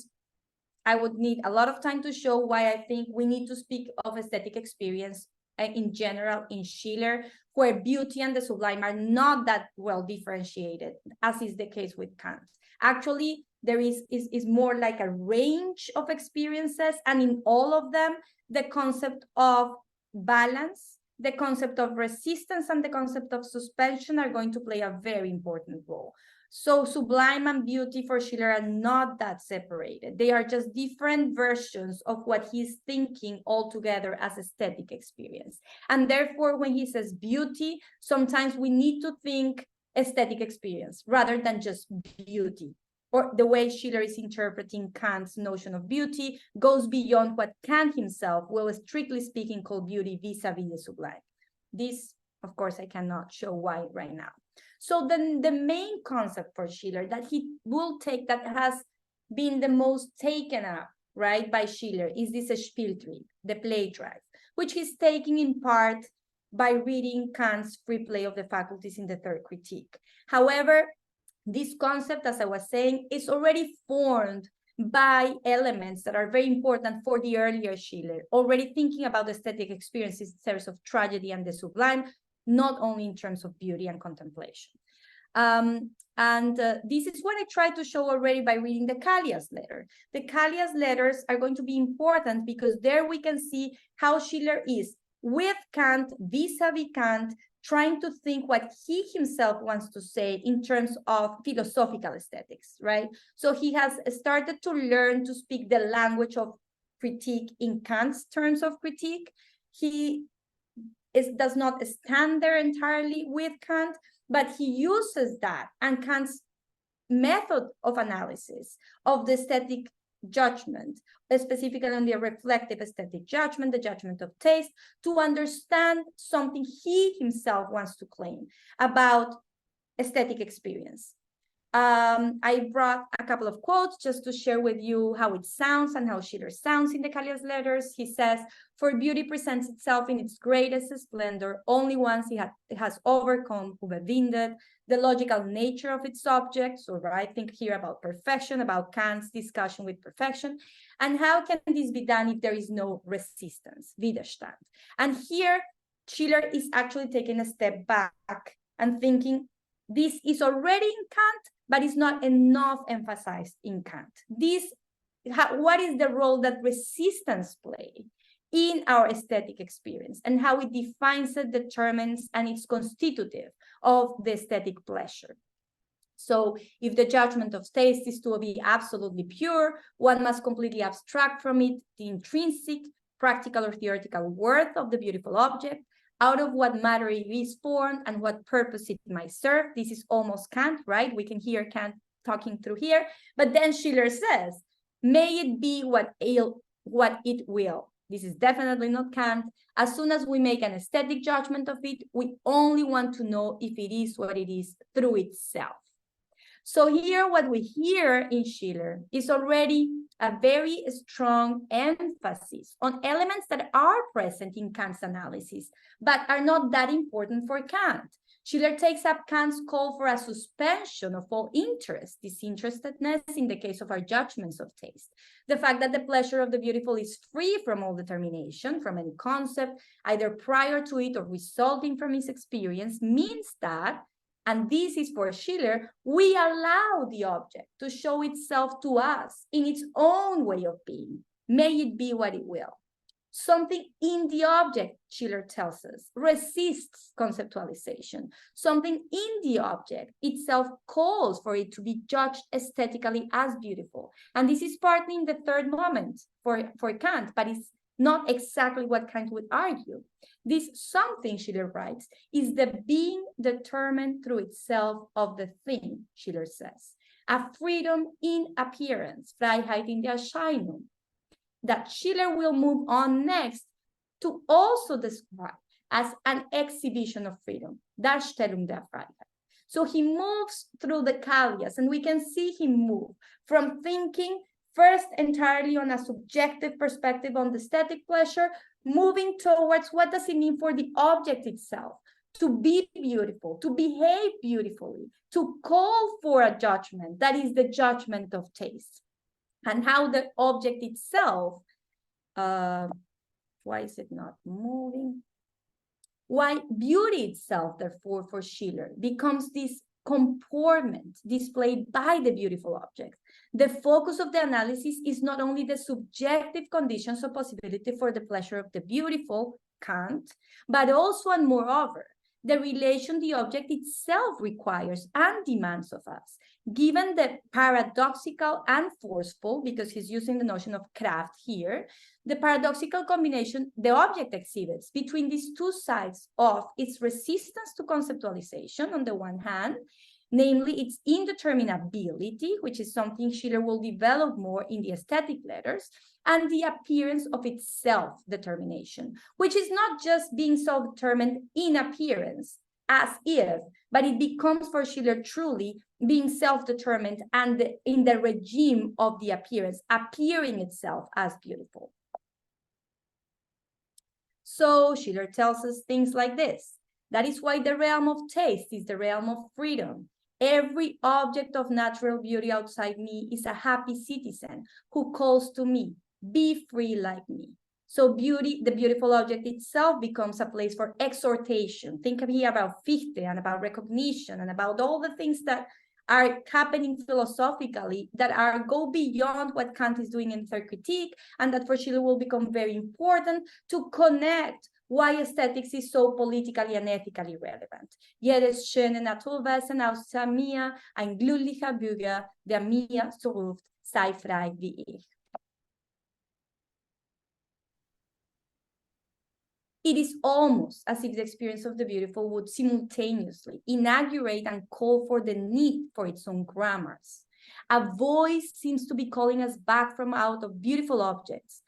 I would need a lot of time to show why I think we need to speak of aesthetic experience in general in Schiller, where beauty and the sublime are not that well differentiated, as is the case with Kant. Actually, there is more like a range of experiences, and in all of them, the concept of balance, the concept of resistance, and the concept of suspension are going to play a very important role. So sublime and beauty for Schiller are not that separated. They are just different versions of what he's thinking altogether as aesthetic experience. And therefore, when he says beauty, sometimes we need to think aesthetic experience rather than just beauty. Or the way Schiller is interpreting Kant's notion of beauty goes beyond what Kant himself will, strictly speaking, call beauty vis-a-vis the sublime. This, of course, I cannot show why right now. So then the main concept for Schiller that he will take, that has been the most taken up, right, by Schiller, is this Spieltrieb, the play drive, which he's taking in part by reading Kant's Free Play of the Faculties in the Third Critique. However, this concept, as I was saying, is already formed by elements that are very important for the earlier Schiller, already thinking about aesthetic experiences in terms of tragedy and the sublime, not only in terms of beauty and contemplation. This is what I tried to show already by reading the Callias letter. The Callias letters are going to be important because there we can see how Schiller is with Kant, vis-a-vis Kant, trying to think what he himself wants to say in terms of philosophical aesthetics, right? So he has started to learn to speak the language of critique in Kant's terms of critique. He does not stand there entirely with Kant, but he uses that and Kant's method of analysis of the aesthetic judgment, specifically on the reflective aesthetic judgment, the judgment of taste, to understand something he himself wants to claim about aesthetic experience. I brought a couple of quotes just to share with you how it sounds and how Schiller sounds in the Callias letters. He says, "For beauty presents itself in its greatest splendor only once it has overcome, überwindet, the logical nature of its object." So I think here about perfection, about Kant's discussion with perfection. And how can this be done if there is no resistance, Widerstand? And here, Schiller is actually taking a step back and thinking This is already in Kant, but it's not enough emphasized in Kant. What is the role that resistance play in our aesthetic experience, and how it defines it, determines, and it's constitutive of the aesthetic pleasure. So if the judgment of taste is to be absolutely pure, one must completely abstract from it the intrinsic, practical or theoretical worth of the beautiful object, out of what matter it is formed and what purpose it might serve. This is almost Kant, right? We can hear Kant talking through here. But then Schiller says, may it be what it will. This is definitely not Kant. As soon as we make an aesthetic judgment of it, we only want to know if it is what it is through itself. So here, what we hear in Schiller is already a very strong emphasis on elements that are present in Kant's analysis, but are not that important for Kant. Schiller takes up Kant's call for a suspension of all interest, disinterestedness in the case of our judgments of taste. The fact that the pleasure of the beautiful is free from all determination, from any concept, either prior to it or resulting from its experience, means that, and this is for Schiller, we allow the object to show itself to us in its own way of being, may it be what it will. Something in the object, Schiller tells us, resists conceptualization. Something in the object itself calls for it to be judged aesthetically as beautiful. And this is partly in the third moment for Kant, but it's not exactly what Kant would argue. This something, Schiller writes, is the being determined through itself of the thing, Schiller says. A freedom in appearance, Freiheit in der Erscheinung, that Schiller will move on next to also describe as an exhibition of freedom, Darstellung der Freiheit. So he moves through the caveats, and we can see him move from thinking first entirely on a subjective perspective on the aesthetic pleasure, moving towards what does it mean for the object itself, to be beautiful, to behave beautifully, to call for a judgment that is the judgment of taste. And how the object itself, why is it not moving? Why beauty itself, therefore, for Schiller, becomes this comportment displayed by the beautiful object. The focus of the analysis is not only the subjective conditions of possibility for the pleasure of the beautiful, Kant, but also and moreover, the relation the object itself requires and demands of us, given the paradoxical and forceful, because he's using the notion of craft here, the paradoxical combination the object exhibits between these two sides of its resistance to conceptualization on the one hand, namely its indeterminability, which is something Schiller will develop more in the aesthetic letters, and the appearance of its self-determination, which is not just being self-determined in appearance, as if, but it becomes for Schiller truly being self-determined and in the regime of the appearance, appearing itself as beautiful. So Schiller tells us things like this. That is why the realm of taste is the realm of freedom. Every object of natural beauty outside me is a happy citizen who calls to me, be free like me. So beauty, the beautiful object itself, becomes a place for exhortation. Think here about Fichte and about recognition and about all the things that are happening philosophically that go beyond what Kant is doing in third critique, and that for Schiller will become very important to connect why aesthetics is so politically and ethically relevant. Jedes schöne Naturwesen aus mir, ein glücklicher Bürger, der mir so ruft, sei frei wie ich. It is almost as if the experience of the beautiful would simultaneously inaugurate and call for the need for its own grammars. A voice seems to be calling us back from out of beautiful objects,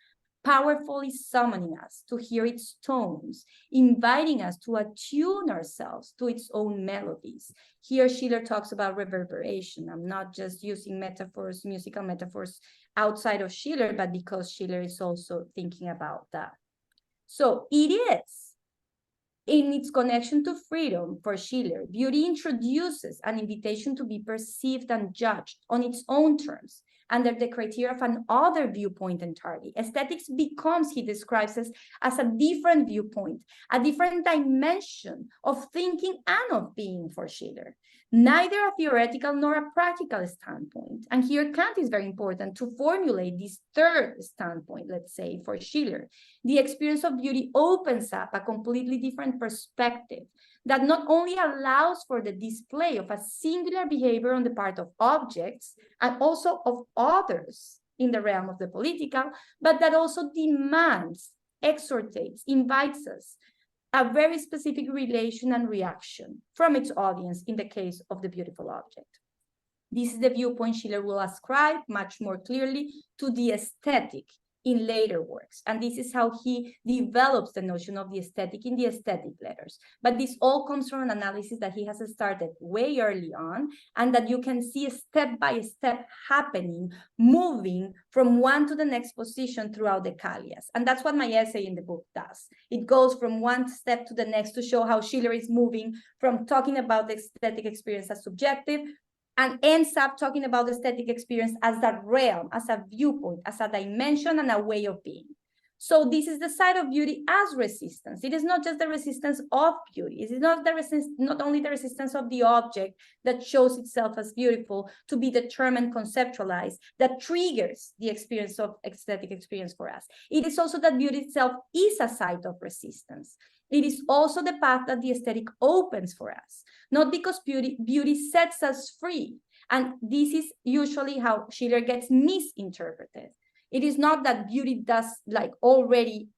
powerfully summoning us to hear its tones, inviting us to attune ourselves to its own melodies. Here Schiller talks about reverberation. I'm not just using metaphors, musical metaphors outside of Schiller, but because Schiller is also thinking about that. So it is, in its connection to freedom for Schiller, beauty introduces an invitation to be perceived and judged on its own terms, under the criteria of an other viewpoint entirely. Aesthetics becomes, he describes it, as a different viewpoint, a different dimension of thinking and of being for Schiller. Neither a theoretical nor a practical standpoint. And here Kant is very important to formulate this third standpoint, let's say, for Schiller. The experience of beauty opens up a completely different perspective that not only allows for the display of a singular behavior on the part of objects and also of others in the realm of the political, but that also demands, exhortates, invites us a very specific relation and reaction from its audience in the case of the beautiful object. This is the viewpoint Schiller will ascribe much more clearly to the aesthetic in later works. And this is how he develops the notion of the aesthetic in the aesthetic letters. But this all comes from an analysis that he has started way early on, and that you can see step by step happening, moving from one to the next position throughout the Callias. And that's what my essay in the book does. It goes from one step to the next to show how Schiller is moving from talking about the aesthetic experience as subjective and ends up talking about the aesthetic experience as that realm, as a viewpoint, as a dimension and a way of being. So this is the side of beauty as resistance. It is not just the resistance of beauty. It is not only the resistance of the object that shows itself as beautiful to be determined, conceptualized, that triggers the experience of aesthetic experience for us. It is also that beauty itself is a site of resistance. It is also the path that the aesthetic opens for us, not because beauty sets us free. And this is usually how Schiller gets misinterpreted. It is not that beauty does like already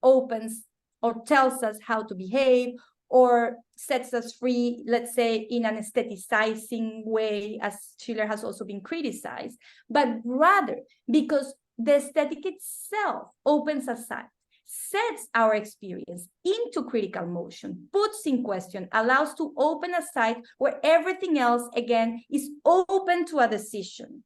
opens or tells us how to behave or sets us free, let's say, in an aestheticizing way, as Schiller has also been criticized, but rather because the aesthetic itself opens aside, sets our experience into critical motion, puts in question, allows to open a site where everything else, again, is open to a decision,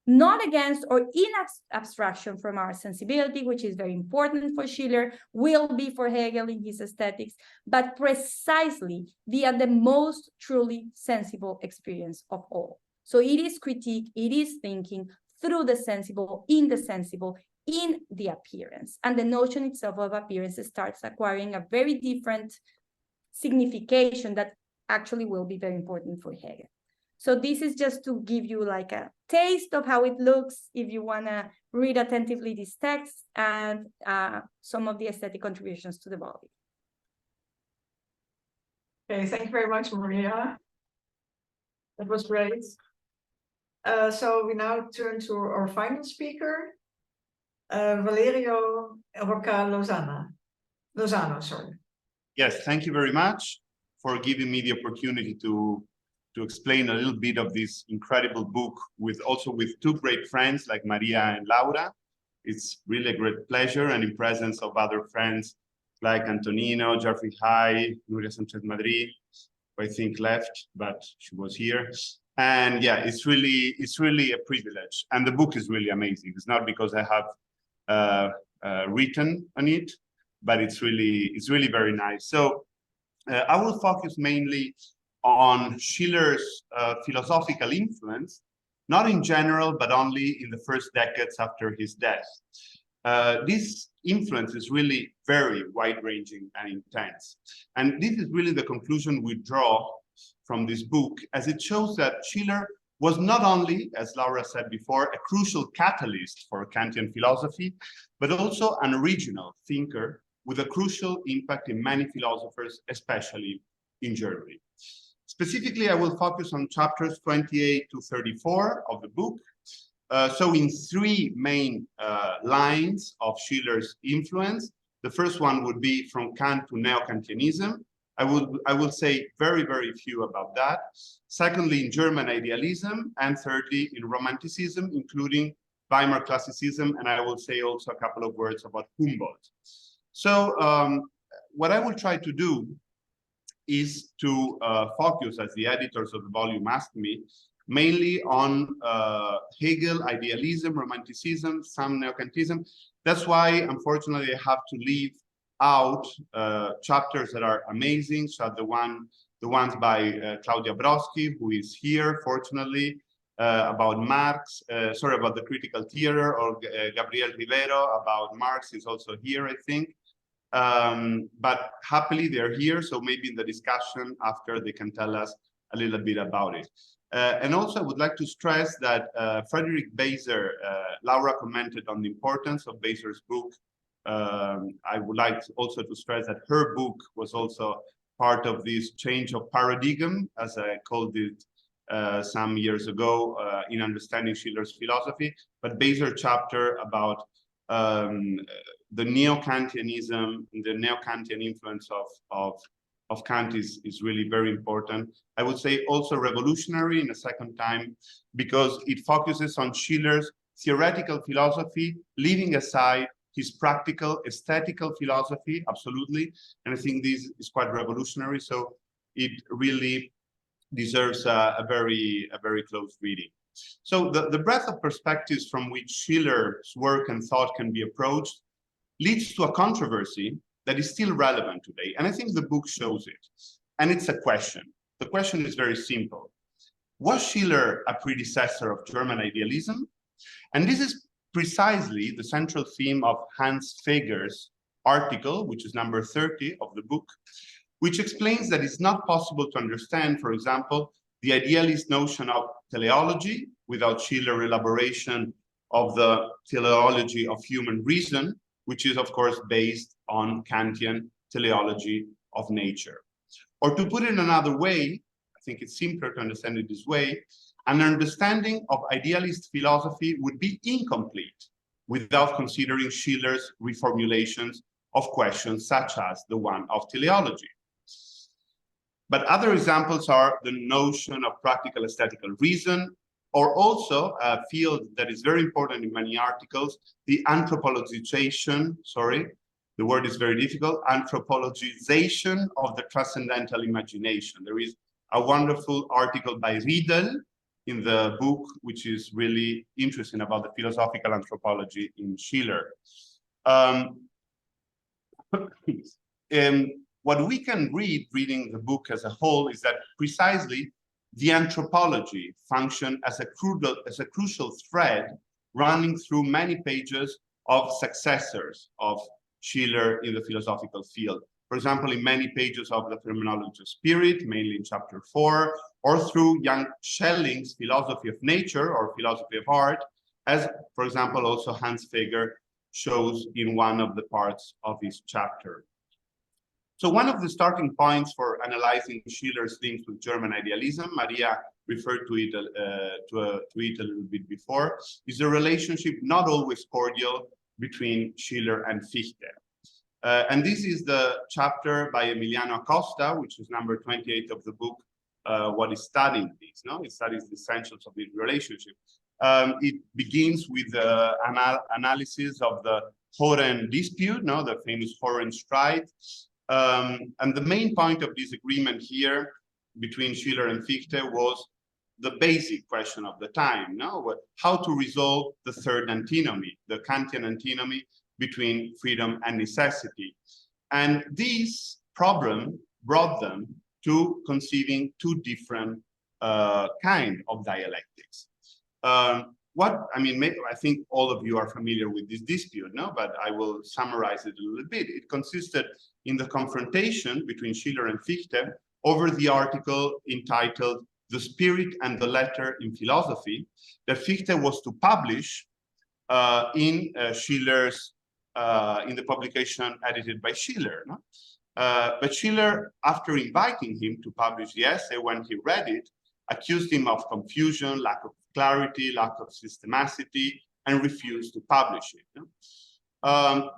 not against or in abstraction from our sensibility, which is very important for Schiller, will be for Hegel in his aesthetics, but precisely via the most truly sensible experience of all. So it is critique, it is thinking through the sensible, in the appearance. And the notion itself of appearance starts acquiring a very different signification that actually will be very important for Hegel. So this is just to give you like a taste of how it looks if you want to read attentively this text and some of the aesthetic contributions to the body. Okay, thank you very much, Maria. That was great. So we now turn to our final speaker, Valerio Roca Lozano, sorry. Yes, thank you very much for giving me the opportunity to explain a little bit of this incredible book with two great friends like Maria and Laura. It's really a great pleasure, and in presence of other friends like Antonino, Jeffrey High, Nuria Sanchez Madrid, who I think left, but she was here. And yeah, it's really a privilege. And the book is really amazing. It's not because I have written on it, but it's really very nice. So I will focus mainly on Schiller's philosophical influence, not in general, but only in the first decades after his death. This influence is really very wide-ranging and intense. And this is really the conclusion we draw from this book, as it shows that Schiller was not only, as Laura said before, a crucial catalyst for Kantian philosophy, but also an original thinker with a crucial impact in many philosophers, especially in Germany. Specifically, I will focus on chapters 28 to 34 of the book. So in three main lines of Schiller's influence. The first one would be from Kant to Neo-Kantianism. I will say very, very few about that. Secondly, in German idealism, and thirdly, in Romanticism, including Weimar Classicism, and I will say also a couple of words about Humboldt. So what I will try to do is to focus, as the editors of the volume asked me, mainly on Hegel, idealism, Romanticism, some Neo-Kantism. That's why, unfortunately, I have to leave out chapters that are amazing, so the ones by Claudia Brodsky, who is here, fortunately, about Marx, about the critical theater, or Gabriel Rivero about Marx is also here, I think. But happily they're here, so maybe in the discussion after they can tell us a little bit about it. And also I would like to stress that Frederick Beiser, Laura commented on the importance of Beiser's book. I would like also to stress that her book was also part of this change of paradigm, as I called it some years ago, in understanding Schiller's philosophy. But Beiser chapter about the neo-Kantianism, the neo-Kantian influence of Kant is really very important. I would say also revolutionary in a second time, because it focuses on Schiller's theoretical philosophy, leaving aside his practical, aesthetical philosophy, absolutely. And I think this is quite revolutionary. So it really deserves a very close reading. So the breadth of perspectives from which Schiller's work and thought can be approached leads to a controversy that is still relevant today. And I think the book shows it. And it's a question. The question is very simple. Was Schiller a predecessor of German idealism? And this is precisely the central theme of Hans Feger's article, which is number 30 of the book, which explains that it's not possible to understand, for example, the idealist notion of teleology without Schiller elaboration of the teleology of human reason, which is, of course, based on Kantian teleology of nature. Or to put it another way, I think it's simpler to understand it this way, an understanding of idealist philosophy would be incomplete without considering Schiller's reformulations of questions such as the one of teleology. But other examples are the notion of practical aesthetical reason, or also a field that is very important in many articles, the anthropologization, the word is very difficult, anthropologization of the transcendental imagination. There is a wonderful article by Riedel in the book, which is really interesting about the philosophical anthropology in Schiller. What we can reading the book as a whole is that precisely the anthropology functioned as a crucial thread running through many pages of successors of Schiller in the philosophical field. For example, in many pages of the Phenomenology of Spirit, mainly in chapter 4, or through young Schelling's philosophy of nature or philosophy of art, as, for example, also Hans Feger shows in one of the parts of his chapter. So one of the starting points for analyzing Schiller's links with German idealism, Maria referred to it a little bit before, is a relationship not always cordial between Schiller and Fichte. And this is the chapter by Emiliano Acosta, which is number 28 of the book, What is Studying This? No? It studies the essentials of this relationship. It begins with the analysis of the Horen dispute, no? The famous Horen strike. And the main point of disagreement here between Schiller and Fichte was the basic question of the time, no? How to resolve the third antinomy, the Kantian antinomy between freedom and necessity. And this problem brought them to conceiving two different kind of dialectics. I think all of you are familiar with this dispute, no? But I will summarize it a little bit. It consisted in the confrontation between Schiller and Fichte over the article entitled The Spirit and the Letter in Philosophy that Fichte was to publish in Schiller's, in the publication edited by Schiller. No? But Schiller, after inviting him to publish the essay, when he read it, accused him of confusion, lack of clarity, lack of systematicity, and refused to publish it. No?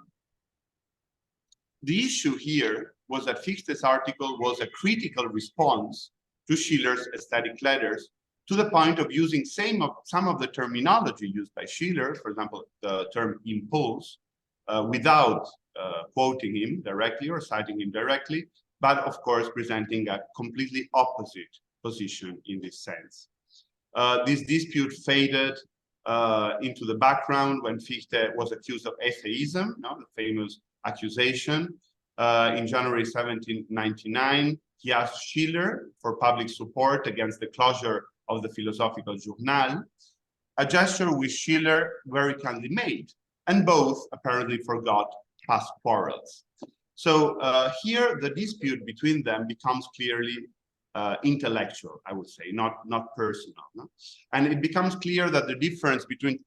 The issue here was that Fichte's article was a critical response to Schiller's aesthetic letters, to the point of using some of the terminology used by Schiller, for example, the term impulse, without quoting him directly or citing him directly, but of course presenting a completely opposite position in this sense. This dispute faded into the background when Fichte was accused of atheism, no? The famous accusation. In January 1799, he asked Schiller for public support against the closure of the Philosophical Journal, a gesture which Schiller very kindly made, and both apparently forgot past quarrels. So here the dispute between them becomes clearly intellectual, I would say, not personal. No? And it becomes clear that the difference between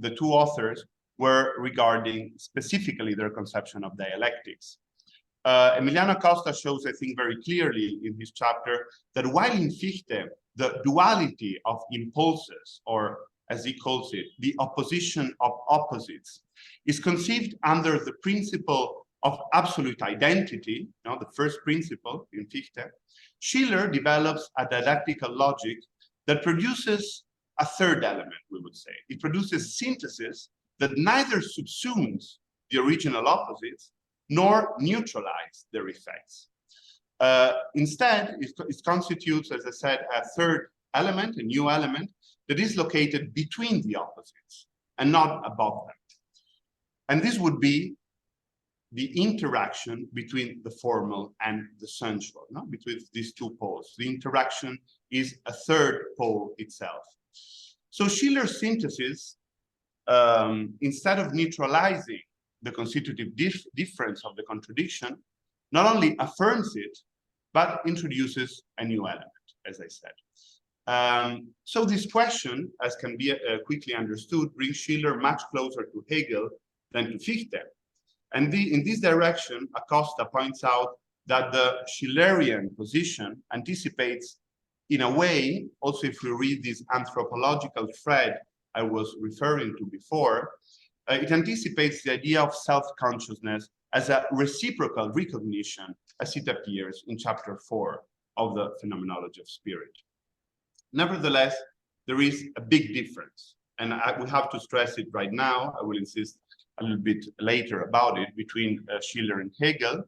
the two authors were regarding specifically their conception of dialectics. Emiliano Costa shows, I think, very clearly in his chapter that while in Fichte, the duality of impulses, or as he calls it, the opposition of opposites, is conceived under the principle of absolute identity, you know, the first principle in Fichte, Schiller develops a dialectical logic that produces a third element, we would say. It produces synthesis that neither subsumes the original opposites nor neutralize their effects. Instead, it constitutes, as I said, a third element, a new element, that is located between the opposites and not above them. And this would be the interaction between the formal and the sensual, no? Between these two poles. The interaction is a third pole itself. So Schiller's synthesis, instead of neutralizing the constitutive difference of the contradiction, not only affirms it, but introduces a new element, as I said. So this question, as can be quickly understood, brings Schiller much closer to Hegel than to Fichte. And in this direction, Acosta points out that the Schillerian position anticipates, in a way, also if we read this anthropological thread I was referring to before, it anticipates the idea of self-consciousness as a reciprocal recognition, as it appears in chapter 4 of the Phenomenology of Spirit. Nevertheless, there is a big difference, and we have to stress it right now. I will insist a little bit later about it, between Schiller and Hegel.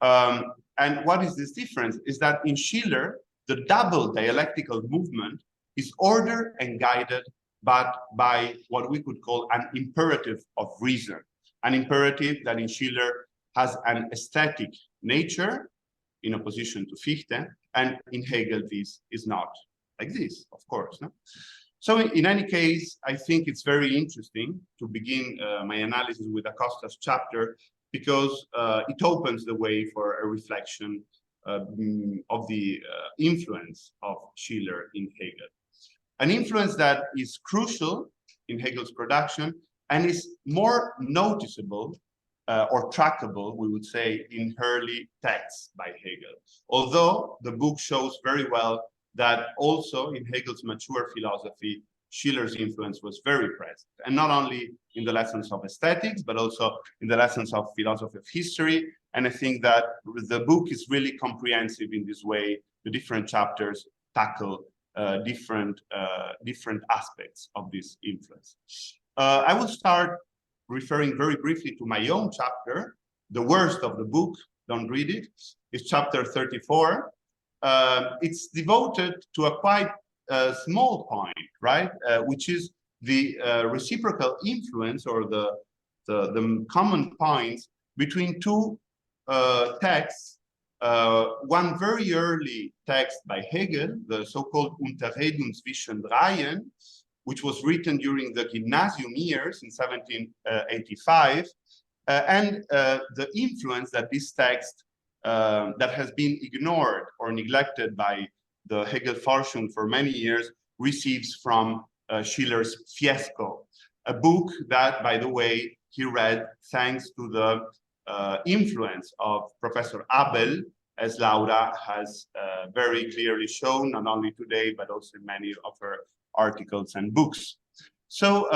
And what is this difference? Is that in Schiller, the double dialectical movement is ordered and guided but by what we could call an imperative of reason, an imperative that in Schiller has an aesthetic nature in opposition to Fichte, and in Hegel this is not like this, of course. No? So in any case, I think it's very interesting to begin my analysis with Acosta's chapter, because it opens the way for a reflection of the influence of Schiller in Hegel. An influence that is crucial in Hegel's production and is more noticeable or trackable, we would say, in early texts by Hegel. Although the book shows very well that also in Hegel's mature philosophy, Schiller's influence was very present, and not only in the lessons of aesthetics, but also in the lessons of philosophy of history. And I think that the book is really comprehensive in this way. The different chapters tackle different aspects of this influence. I will start referring very briefly to my own chapter. The worst of the book, don't read it, is chapter 34. It's devoted to a quite small point, right? Which is the reciprocal influence, or the common points between two texts. One very early text by Hegel, the so-called Unterredung zwischen Dreien, which was written during the Gymnasium years in 1785, and the influence that this text that has been ignored or neglected by the Hegel-Forschung for many years receives from Schiller's Fiesco, a book that, by the way, he read thanks to the influence of Professor Abel, as Laura has very clearly shown, not only today, but also in many of her articles and books. So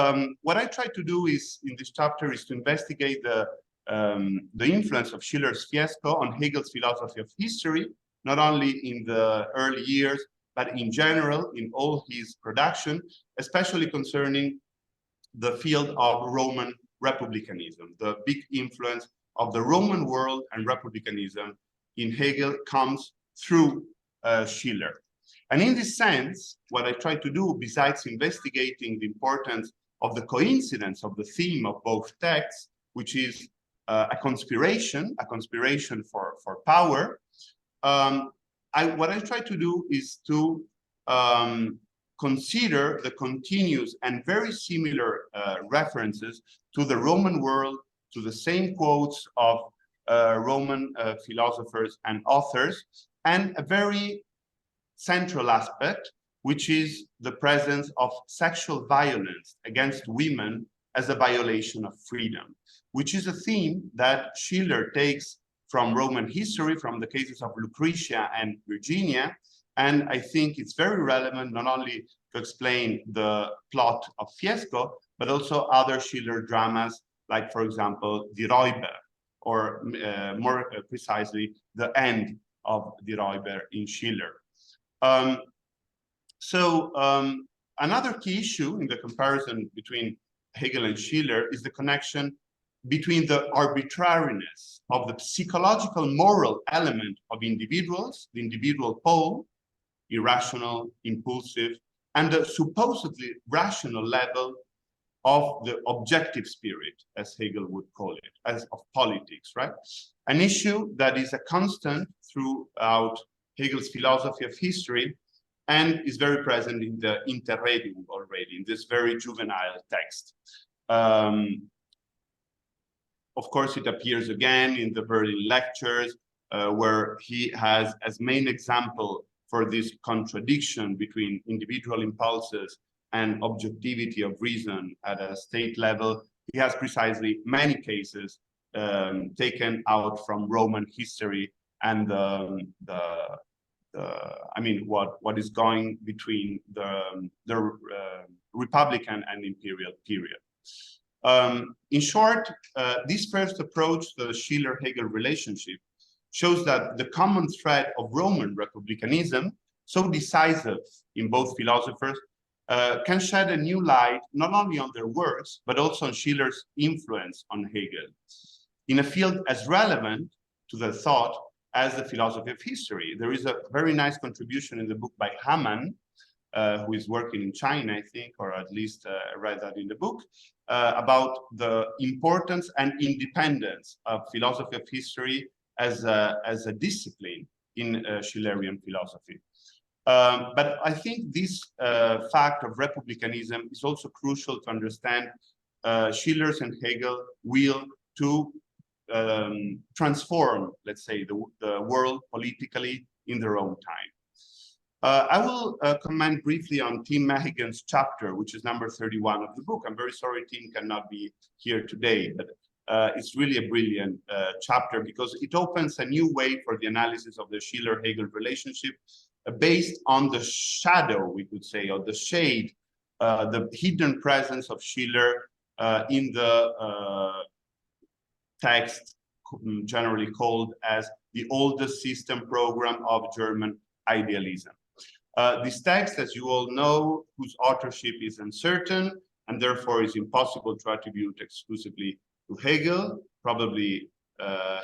what I try to do is, in this chapter, is to investigate the influence of Schiller's Fiesco on Hegel's philosophy of history, not only in the early years, but in general, in all his production, especially concerning the field of Roman republicanism. The big influence of the Roman world and republicanism in Hegel comes through Schiller. And in this sense, what I try to do, besides investigating the importance of the coincidence of the theme of both texts, which is a conspiration for power, what I try to do is to consider the continuous and very similar references to the Roman world, to the same quotes of Roman philosophers and authors, and a very central aspect, which is the presence of sexual violence against women as a violation of freedom, which is a theme that Schiller takes from Roman history, from the cases of Lucretia and Virginia. And I think it's very relevant not only to explain the plot of Fiesco, but also other Schiller dramas, like, for example, Die Räuber, or more precisely, the end of Die Räuber in Schiller. Another key issue in the comparison between Hegel and Schiller is the connection between the arbitrariness of the psychological moral element of individuals, the individual pole, irrational, impulsive, and the supposedly rational level of the objective spirit, as Hegel would call it, as of politics, right? An issue that is a constant throughout Hegel's philosophy of history and is very present in the Interregnum already, in this very juvenile text. Of course, it appears again in the Berlin lectures, where he has as main example for this contradiction between individual impulses and objectivity of reason at a state level. He has precisely many cases taken out from Roman history and what is going between the Republican and Imperial period. In short, this first approach to the Schiller-Hegel relationship shows that the common thread of Roman republicanism, so decisive in both philosophers, can shed a new light not only on their works, but also on Schiller's influence on Hegel, in a field as relevant to the thought as the philosophy of history. There is a very nice contribution in the book by Hamann, who is working in China, I think, or at least read that in the book, about the importance and independence of philosophy of history as a discipline in Schillerian philosophy. But I think this fact of republicanism is also crucial to understand Schiller's and Hegel's will to transform, let's say, the world politically in their own time. I will comment briefly on Tim Mehigan's chapter, which is number 31 of the book. I'm very sorry Tim cannot be here today, but it's really a brilliant chapter because it opens a new way for the analysis of the Schiller-Hegel relationship based on the shadow, we could say, or the shade, the hidden presence of Schiller in the text generally called as the oldest system program of German idealism. This text, as you all know, whose authorship is uncertain and therefore is impossible to attribute exclusively to Hegel, probably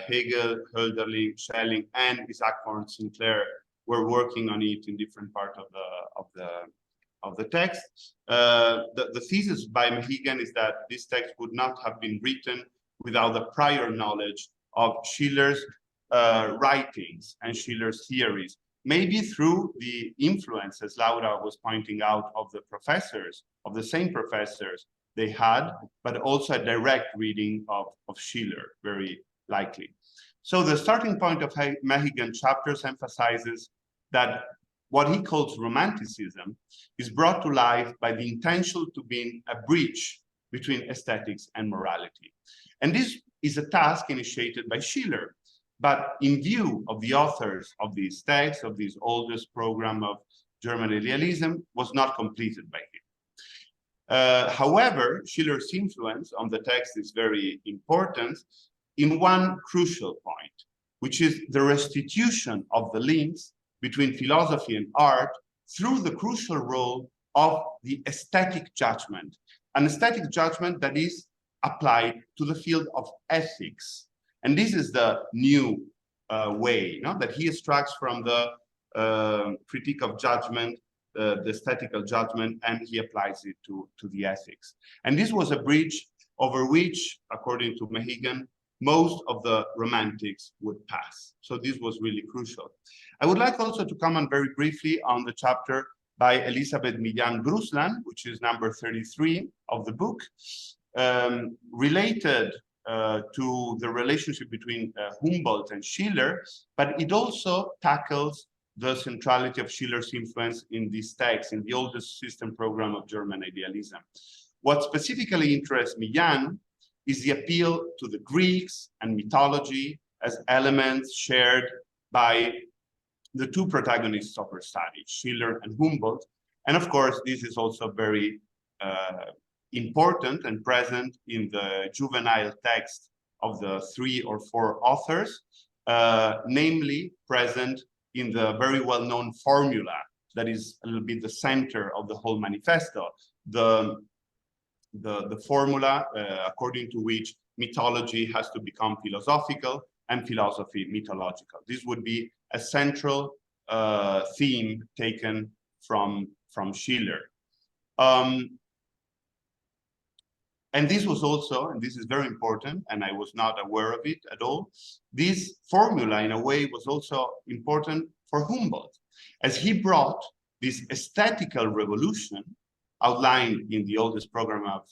Hegel, Hölderlin, Schelling, and Isaac von Sinclair were working on it in different parts of the text. The thesis by Mehigan is that this text would not have been written without the prior knowledge of Schiller's writings and Schiller's theories, maybe through the influence, as Laura was pointing out, of the professors, of the same professors they had, but also a direct reading of Schiller, very likely. So the starting point of Mehigan chapters emphasizes that what he calls romanticism is brought to life by the intention to be a bridge between aesthetics and morality. And this is a task initiated by Schiller, but in view of the authors of these texts, of this oldest program of German idealism, was not completed by him. However, Schiller's influence on the text is very important in one crucial point, which is the restitution of the links between philosophy and art through the crucial role of the aesthetic judgment, an aesthetic judgment that is applied to the field of ethics. And this is the new way, that he extracts from the critique of judgment, the aesthetical judgment, and he applies it to the ethics. And this was a bridge over which, according to Mehigan, most of the romantics would pass. So this was really crucial. I would like also to comment very briefly on the chapter by Elisabeth Millán-Bruslan, which is number 33 of the book, related to the relationship between Humboldt and Schiller, but it also tackles the centrality of Schiller's influence in this text, in the oldest system program of German idealism. What specifically interests Millán is the appeal to the Greeks and mythology as elements shared by the two protagonists of her study, Schiller and Humboldt. And of course, this is also very important and present in the juvenile text of the 3 or 4 authors, namely present in the very well-known formula that is a little bit the center of the whole manifesto, the formula according to which mythology has to become philosophical and philosophy mythological. This would be a central theme taken from Schiller. And this was also, and this is very important, and I was not aware of it at all, this formula in a way was also important for Humboldt, as he brought this aesthetical revolution outlined in the oldest program of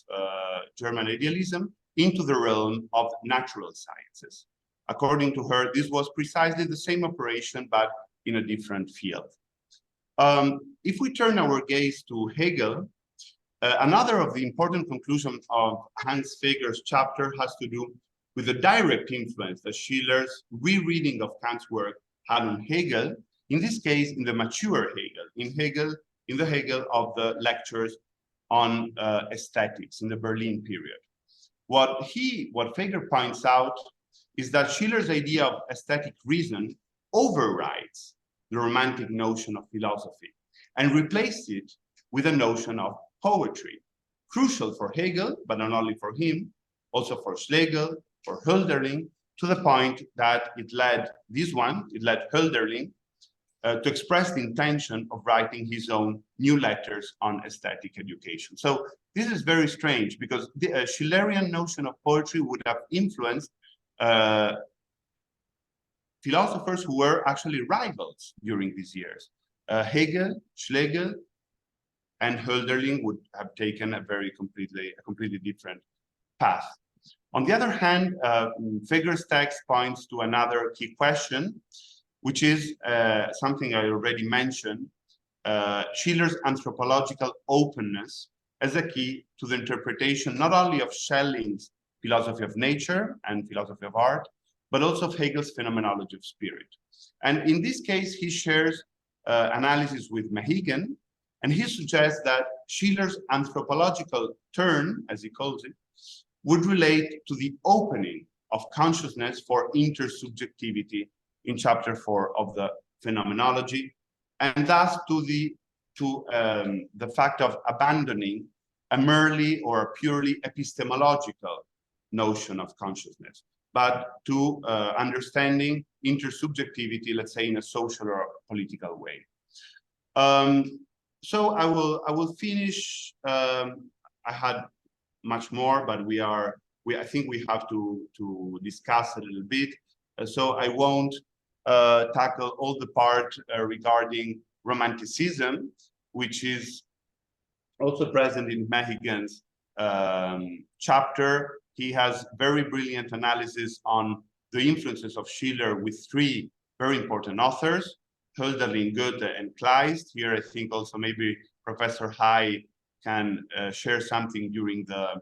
German idealism into the realm of natural sciences. According to her, this was precisely the same operation, but in a different field. If we turn our gaze to Hegel, another of the important conclusions of Hans Feger's chapter has to do with the direct influence that Schiller's rereading of Kant's work had on Hegel, in this case, in the mature Hegel, in the Hegel of the lectures on aesthetics in the Berlin period. What Feger points out is that Schiller's idea of aesthetic reason overrides the romantic notion of philosophy and replaced it with a notion of poetry, crucial for Hegel, but not only for him, also for Schlegel, for Hölderlin, to the point that it led Hölderlin to express the intention of writing his own new letters on aesthetic education. So this is very strange because the Schillerian notion of poetry would have influenced philosophers who were actually rivals during these years. Hegel, Schlegel, and Hölderlin would have taken a completely different path. On the other hand, Feger's text points to another key question, which is something I already mentioned, Schiller's anthropological openness as a key to the interpretation not only of Schelling's philosophy of nature and philosophy of art, but also of Hegel's phenomenology of spirit. And in this case, he shares analysis with Mehigan, and he suggests that Schiller's anthropological turn, as he calls it, would relate to the opening of consciousness for intersubjectivity in chapter 4 of the phenomenology, and thus to the fact of abandoning a merely or a purely epistemological notion of consciousness, but to understanding intersubjectivity, let's say, in a social or political way. So I will finish. I had much more, but I think we have to discuss a little bit. So I won't tackle all the part regarding romanticism, which is also present in Mehigan's chapter. He has very brilliant analysis on the influences of Schiller with 3 very important authors, Hölderlin, Goethe, and Kleist. Here, I think also maybe Professor Hai can share something during the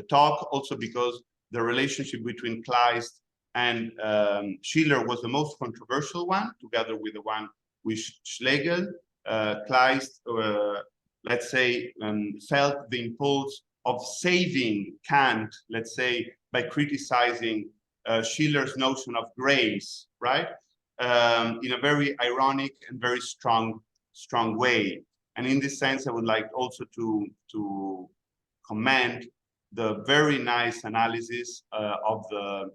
talk, also because the relationship between Kleist and Schiller was the most controversial one, together with the one with Schlegel. Kleist, let's say, felt the impulse of saving Kant, let's say, by criticizing Schiller's notion of grace, right? In a very ironic and very strong way. And in this sense, I would like also to commend the very nice analysis of the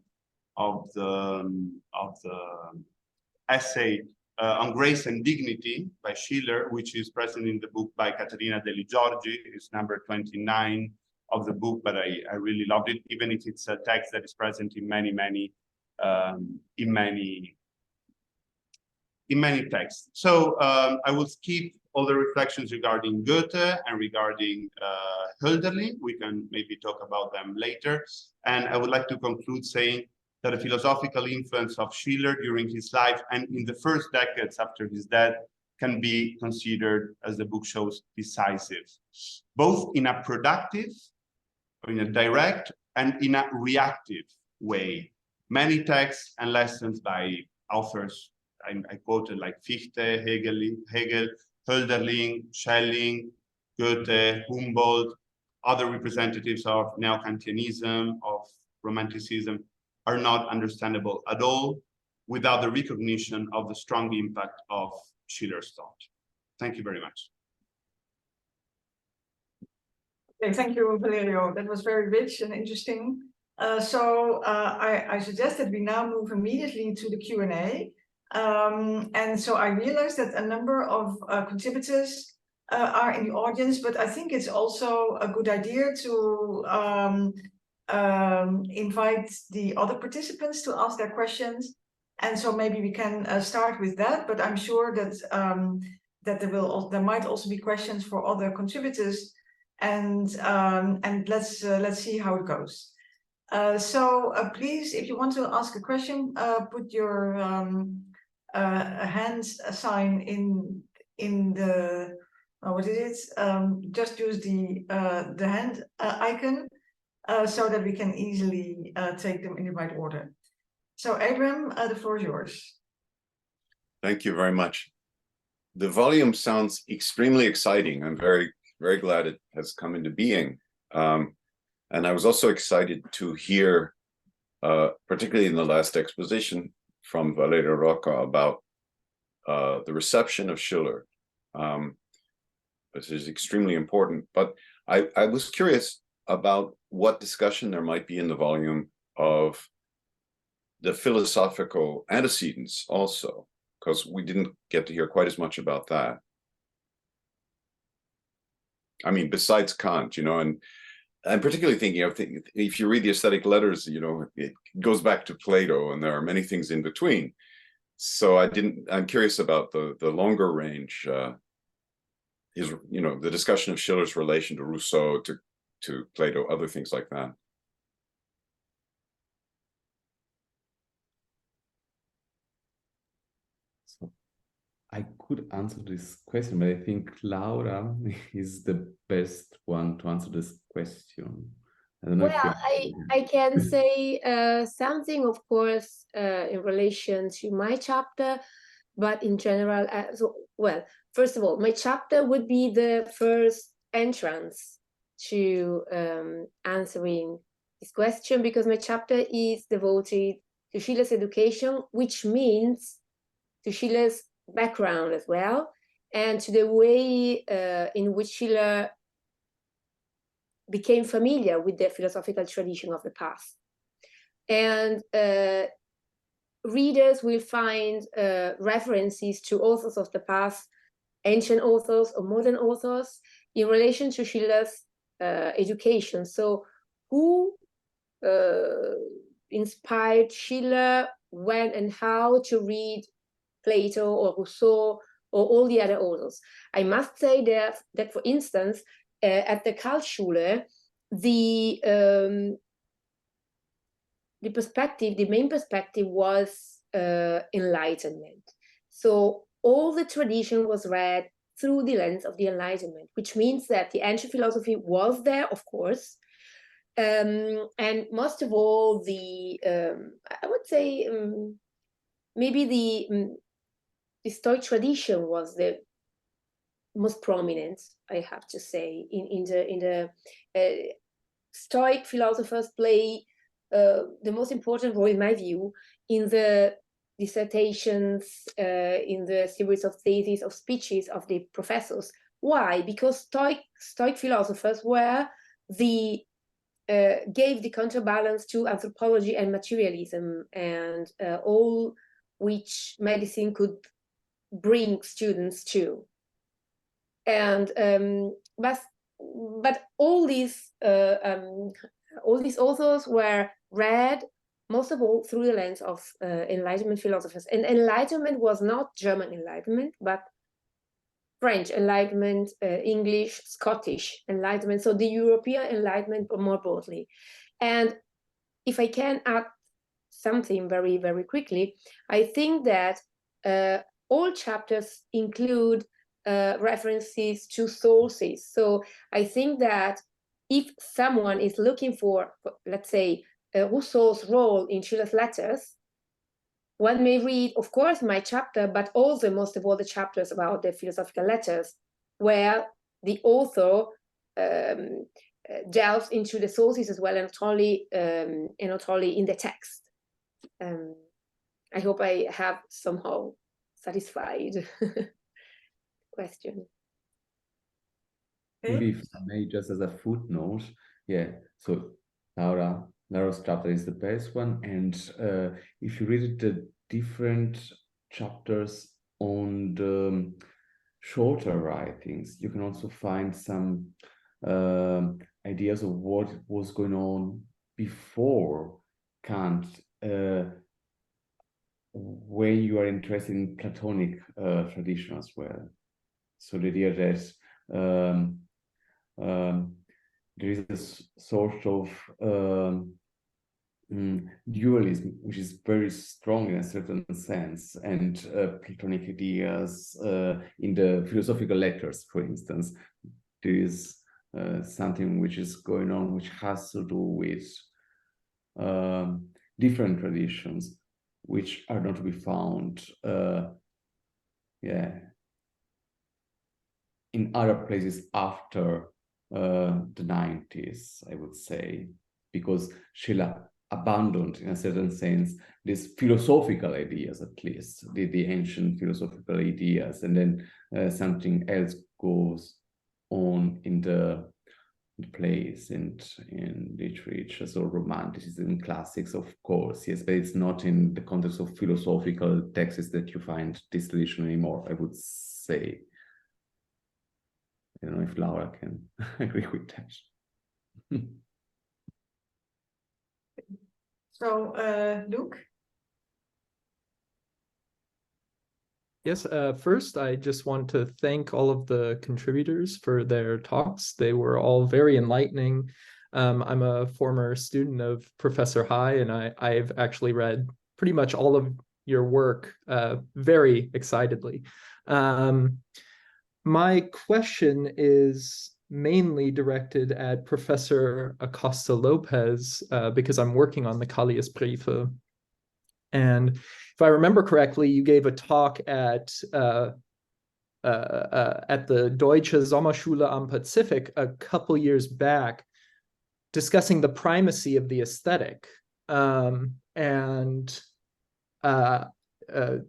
essay on grace and dignity by Schiller, which is present in the book by Caterina Deli Giorgi. It's number 29 of the book, but I really loved it, even if it's a text that is present in many in many texts. So I will skip all the reflections regarding Goethe and regarding Hölderlin. We can maybe talk about them later. And I would like to conclude saying that the philosophical influence of Schiller during his life and in the first decades after his death can be considered, as the book shows, decisive, both in a productive, or in a direct, and in a reactive way. Many texts and lessons by authors, I quoted like Fichte, Hegel, Hölderlin, Schelling, Goethe, Humboldt, other representatives of neo-Kantianism, of Romanticism, are not understandable at all without the recognition of the strong impact of Schiller's thought. Thank you very much. Okay, thank you, Valerio. That was very rich and interesting. I suggest that we now move immediately to the Q&A. And so I realized that a number of contributors are in the audience, but I think it's also a good idea to invite the other participants to ask their questions. And so maybe we can start with that, but I'm sure that that there might also be questions for other contributors, and let's see how it goes. Please, if you want to ask a question, put your hand sign in the what is it? Just use the hand icon so that we can easily take them in the right order. So, Abram, the floor is yours. Thank you very much. The volume sounds extremely exciting. I'm very glad it has come into being. And I was also excited to hear, particularly in the last exposition from Valerio Rocca, about the reception of Schiller. This is extremely important. But I was curious about what discussion there might be in the volume of the philosophical antecedents also, because we didn't get to hear quite as much about that. I mean, besides Kant, you know, and I'm particularly thinking of, if you read the aesthetic letters, you know, it goes back to Plato, and there are many things in between. So I'm curious about the longer range, you know, the discussion of Schiller's relation to Rousseau, to Plato, other things like that. I could answer this question, but I think Laura is the best one to answer this question. I don't know well, I can say something, of course, in relation to my chapter, but in general, first of all, my chapter would be the first entrance to answering this question, because my chapter is devoted to Schiller's education, which means to Schiller's background as well, and to the way in which Schiller became familiar with the philosophical tradition of the past. And readers will find references to authors of the past, ancient authors or modern authors, in relation to Schiller's education. So who inspired Schiller, when and how to read Plato or Rousseau or all the other authors. I must say that for instance, at the Karlsschule, the main perspective was enlightenment. So all the tradition was read through the lens of the Enlightenment, which means that the ancient philosophy was there, of course, and most of all, I would say maybe the Stoic tradition was the most prominent, I have to say. In the Stoic philosophers play the most important role, in my view, in the dissertations, in the series of theses, of speeches of the professors. Why? Because Stoic philosophers were gave the counterbalance to anthropology and materialism, and all which medicine could bring students to. And but all these authors were read most of all through the lens of Enlightenment philosophers. And Enlightenment was not German Enlightenment, but French Enlightenment, English, Scottish Enlightenment, so the European Enlightenment more broadly. And if I can add something very, very quickly, I think that all chapters include references to sources. So I think that if someone is looking for, let's say, Rousseau's role in Schiller's letters, one may read, of course, my chapter, but also most of all the chapters about the philosophical letters, where the author delves into the sources as well, and not only in the text. I hope I have somehow satisfied question. Maybe if I may, just as a footnote, yeah, so Laura's chapter is the best one, and if you read the different chapters on the shorter writings, you can also find some ideas of what was going on before Kant, when you are interested in Platonic tradition as well. So the idea that there is a sort of dualism, which is very strong in a certain sense, and Platonic ideas in the philosophical letters, for instance, there is something which is going on which has to do with different traditions, which are not to be found in other places after the 90s, I would say, because Schiller abandoned, in a certain sense, these philosophical ideas, at least, the ancient philosophical ideas, and then something else goes on in the plays and in literature, so romanticism, classics, of course, yes, but it's not in the context of philosophical texts that you find this tradition anymore, I would say. I don't know if Laura can agree with that. So, Luke? Yes, first, I just want to thank all of the contributors for their talks. They were all very enlightening. I'm a former student of Professor Hai, and I've actually read pretty much all of your work very excitedly. My question is mainly directed at Professor Acosta Lopez because I'm working on the Kallias-Briefe. And if I remember correctly, you gave a talk at the Deutsche Sommerschule am Pazifik a couple years back, discussing the primacy of the aesthetic.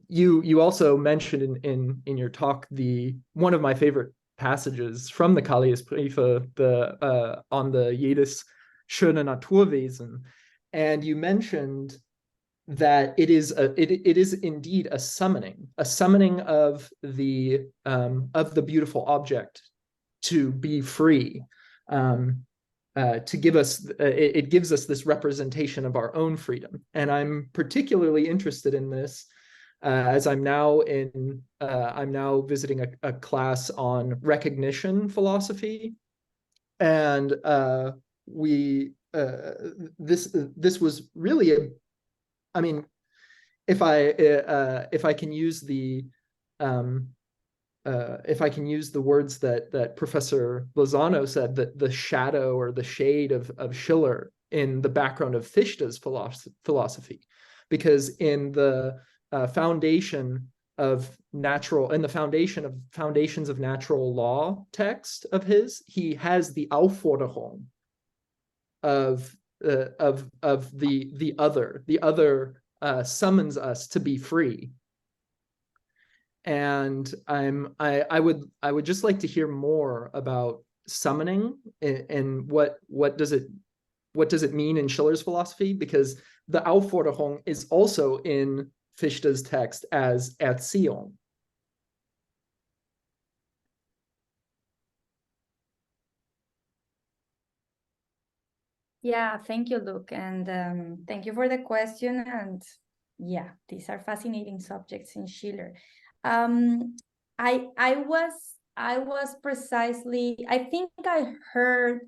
You also mentioned in your talk one of my favorite passages from the Kallias-Briefe, on the jedes schöne Naturwesen, and you mentioned that it is indeed a summoning of the beautiful object to be free, to give us it gives us this representation of our own freedom. And I'm particularly interested in this as I'm now visiting a class on recognition philosophy, and this was really I mean, if I can use the words that Professor Lozano said, that the shadow or the shade of Schiller in the background of Fichte's philosophy, because in the foundations of Foundations of Natural Law text of his, he has the Aufforderung of the other. The other summons us to be free. And I would just like to hear more about summoning and what does it mean in Schiller's philosophy, because the Aufforderung is also in Fichte's text as Erziehung. Yeah, thank you, Luke, and thank you for the question. And yeah, these are fascinating subjects in Schiller. I was precisely, I think I heard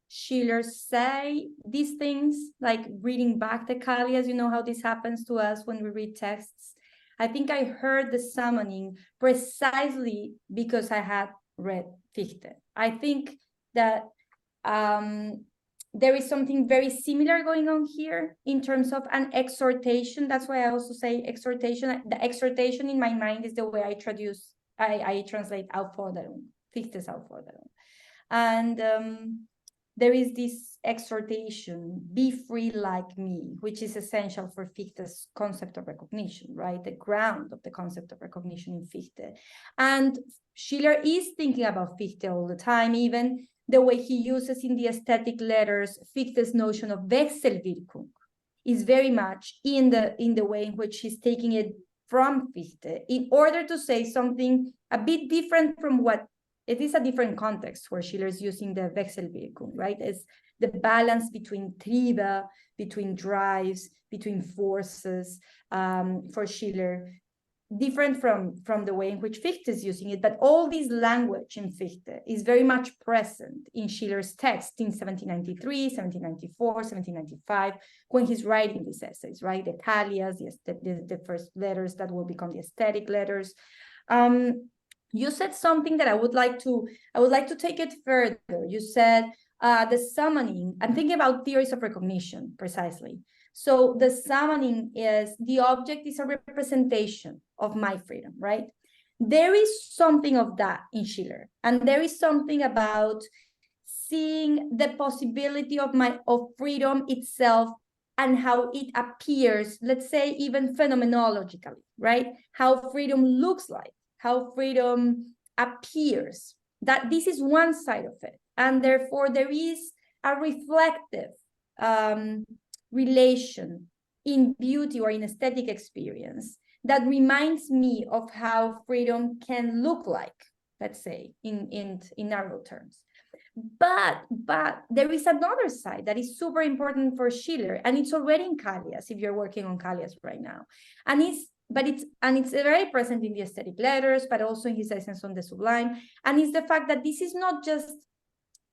Schiller say these things, like reading back the Callias. You know how this happens to us when we read texts. I think I heard the summoning precisely because I had read Fichte. I think that there is something very similar going on here in terms of an exhortation. That's why I also say exhortation. The exhortation in my mind is the way I translate Aufforderung, Fichte's Aufforderung. And there is this exhortation, be free like me, which is essential for Fichte's concept of recognition, right? The ground of the concept of recognition in Fichte. And Schiller is thinking about Fichte all the time, even the way he uses in the aesthetic letters Fichte's notion of Wechselwirkung is very much in the way in which he's taking it from Fichte in order to say something a bit different from what it is, a different context where Schiller is using the Wechselwirkung, right? It's the balance between Triebe, between drives, between forces for Schiller, different from the way in which Fichte is using it. But all this language in Fichte is very much present in Schiller's text in 1793, 1794, 1795, when he's writing these essays, right? The Callias, the first letters that will become the aesthetic letters. You said something that I would like to take it further. You said the summoning. I'm thinking about theories of recognition precisely. So the summoning is the object is a representation of my freedom, right? There is something of that in Schiller, and there is something about seeing the possibility of freedom itself and how it appears, let's say even phenomenologically, right? How freedom looks like, how freedom appears, that this is one side of it. And therefore there is a reflective relation in beauty or in aesthetic experience that reminds me of how freedom can look like, let's say, in narrow terms. But there is another side that is super important for Schiller, and it's already in Callias, if you're working on Callias right now. And it's very present in the aesthetic letters, but also in his essence on the sublime. And it's the fact that this is not just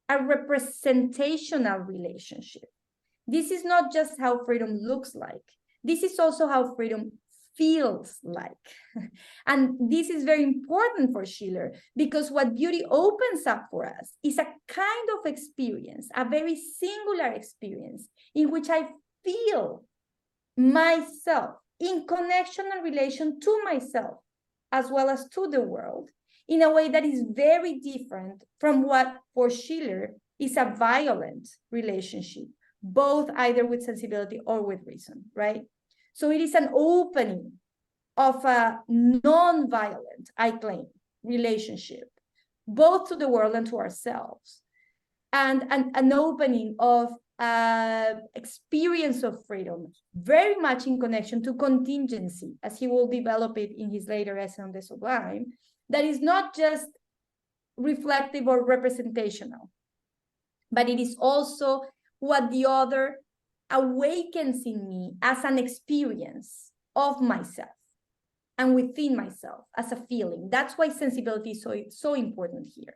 a representational relationship. This is not just how freedom looks like. This is also how freedom feels like. And this is very important for Schiller, because what beauty opens up for us is a kind of experience, a very singular experience, in which I feel myself in connection and relation to myself, as well as to the world, in a way that is very different from what for Schiller is a violent relationship, both either with sensibility or with reason, right? So it is an opening of a non-violent, I claim, relationship, both to the world and to ourselves, and an opening of experience of freedom, very much in connection to contingency, as he will develop it in his later essay on the sublime, that is not just reflective or representational, but it is also what the other awakens in me as an experience of myself and within myself as a feeling. That's why sensibility is so important here.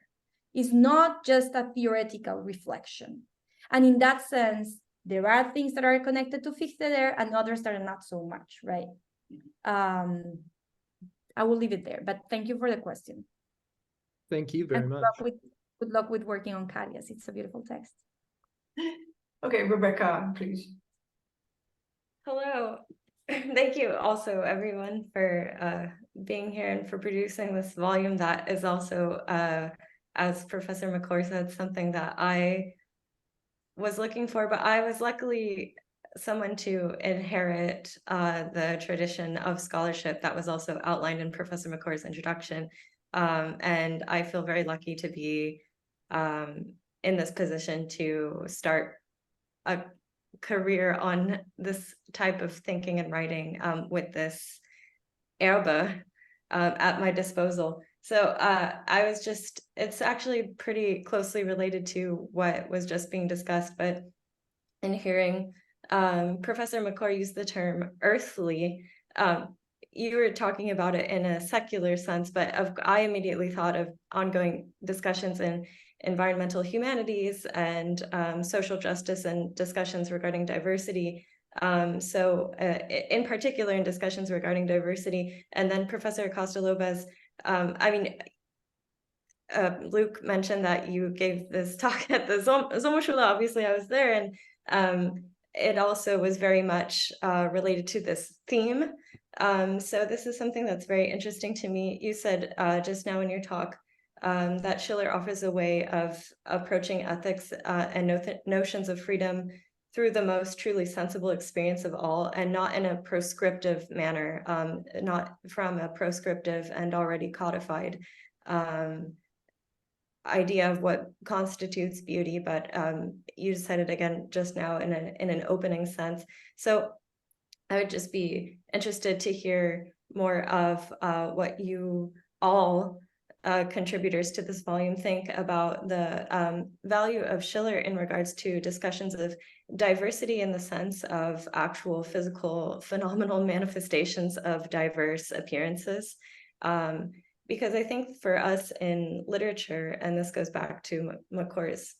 It's not just a theoretical reflection. And in that sense, there are things that are connected to Fichte there and others that are not so much, right? I will leave it there, but thank you for the question. Thank you very much. Good luck with working on Callias. It's a beautiful text. Okay, Rebecca, please. Hello. Thank you also, everyone, for being here and for producing this volume that is also, as Professor McClure said, something that I was looking for, but I was luckily someone to inherit the tradition of scholarship that was also outlined in Professor McClure's introduction. And I feel very lucky to be in this position to start a career on this type of thinking and writing with this Erbe at my disposal. So it's actually pretty closely related to what was just being discussed, but and hearing Professor McClure use the term earthly. You were talking about it in a secular sense, but I immediately thought of ongoing discussions in environmental humanities and social justice and discussions regarding diversity. In particular in discussions regarding diversity, and then Professor Acosta-Lopez, Luke mentioned that you gave this talk at the Sommerschule. Obviously I was there, and it also was very much related to this theme. So this is something that's very interesting to me. You said just now in your talk that Schiller offers a way of approaching ethics and notions of freedom through the most truly sensible experience of all, and not in a proscriptive manner, not from a proscriptive and already codified idea of what constitutes beauty, but you said it again just now in an opening sense. So I would just be interested to hear more of what you all contributors to this volume think about the value of Schiller in regards to discussions of diversity in the sense of actual physical phenomenal manifestations of diverse appearances. Because I think for us in literature, and this goes back to McClure's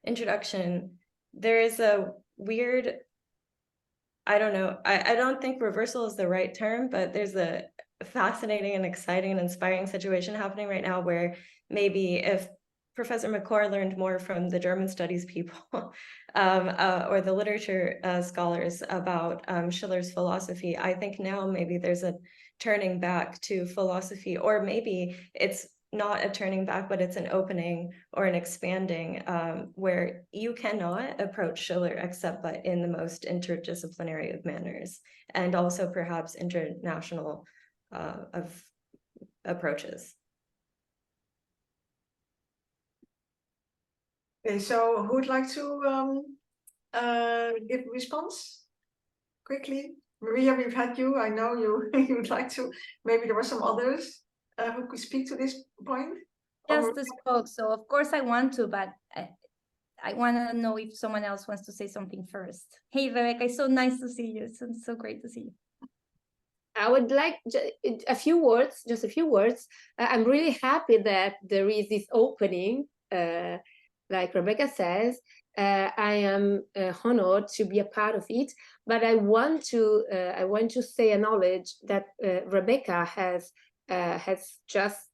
introduction, there is a weird, I don't know, I don't think reversal is the right term, but there's a fascinating and exciting and inspiring situation happening right now where maybe if Professor McClure learned more from the German studies people or the literature scholars about Schiller's philosophy, I think now maybe there's a turning back to philosophy, or maybe it's not a turning back, but it's an opening or an expanding where you cannot approach Schiller except but in the most interdisciplinary of manners, and also perhaps international of approaches. Okay, so who would like to give a response quickly? Maria, we've had you. I know you you would like to. Maybe there were some others who could speak to this point. Just spoke, so of course I want to, but I want to know if someone else wants to say something first. Hey, Rebecca, it's so nice to see you. It's so great to see you. I would like a few words, just a few words. I'm really happy that there is this opening, like Rebecca says. I am honored to be a part of it, but I want to say acknowledge that Rebecca has just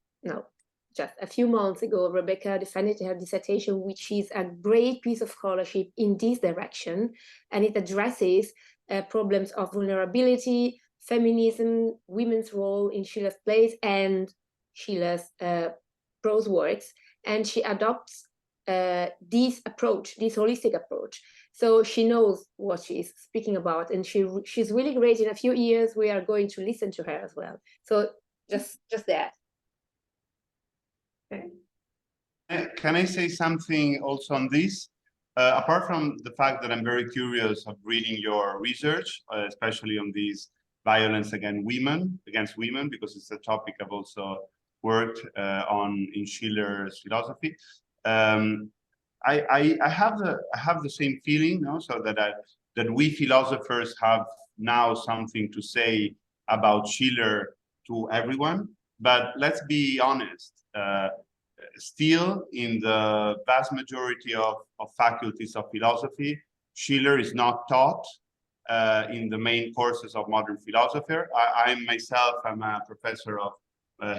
a few months ago, Rebecca defended her dissertation, which is a great piece of scholarship in this direction, and it addresses problems of vulnerability, feminism, women's role in Schiller's plays and Schiller's prose works, and she adopts this approach, this holistic approach. So she knows what she's speaking about, and she's really great. In a few years, we are going to listen to her as well. So just that. Okay. Can I say something also on this? Apart from the fact that I'm very curious of reading your research, especially on these violence against women, because it's a topic I've also worked on in Schiller's philosophy. I have the same feeling, no? So that we philosophers have now something to say about Schiller to everyone. But let's be honest. Still, in the vast majority of faculties of philosophy, Schiller is not taught in the main courses of modern philosophy. I'm a professor of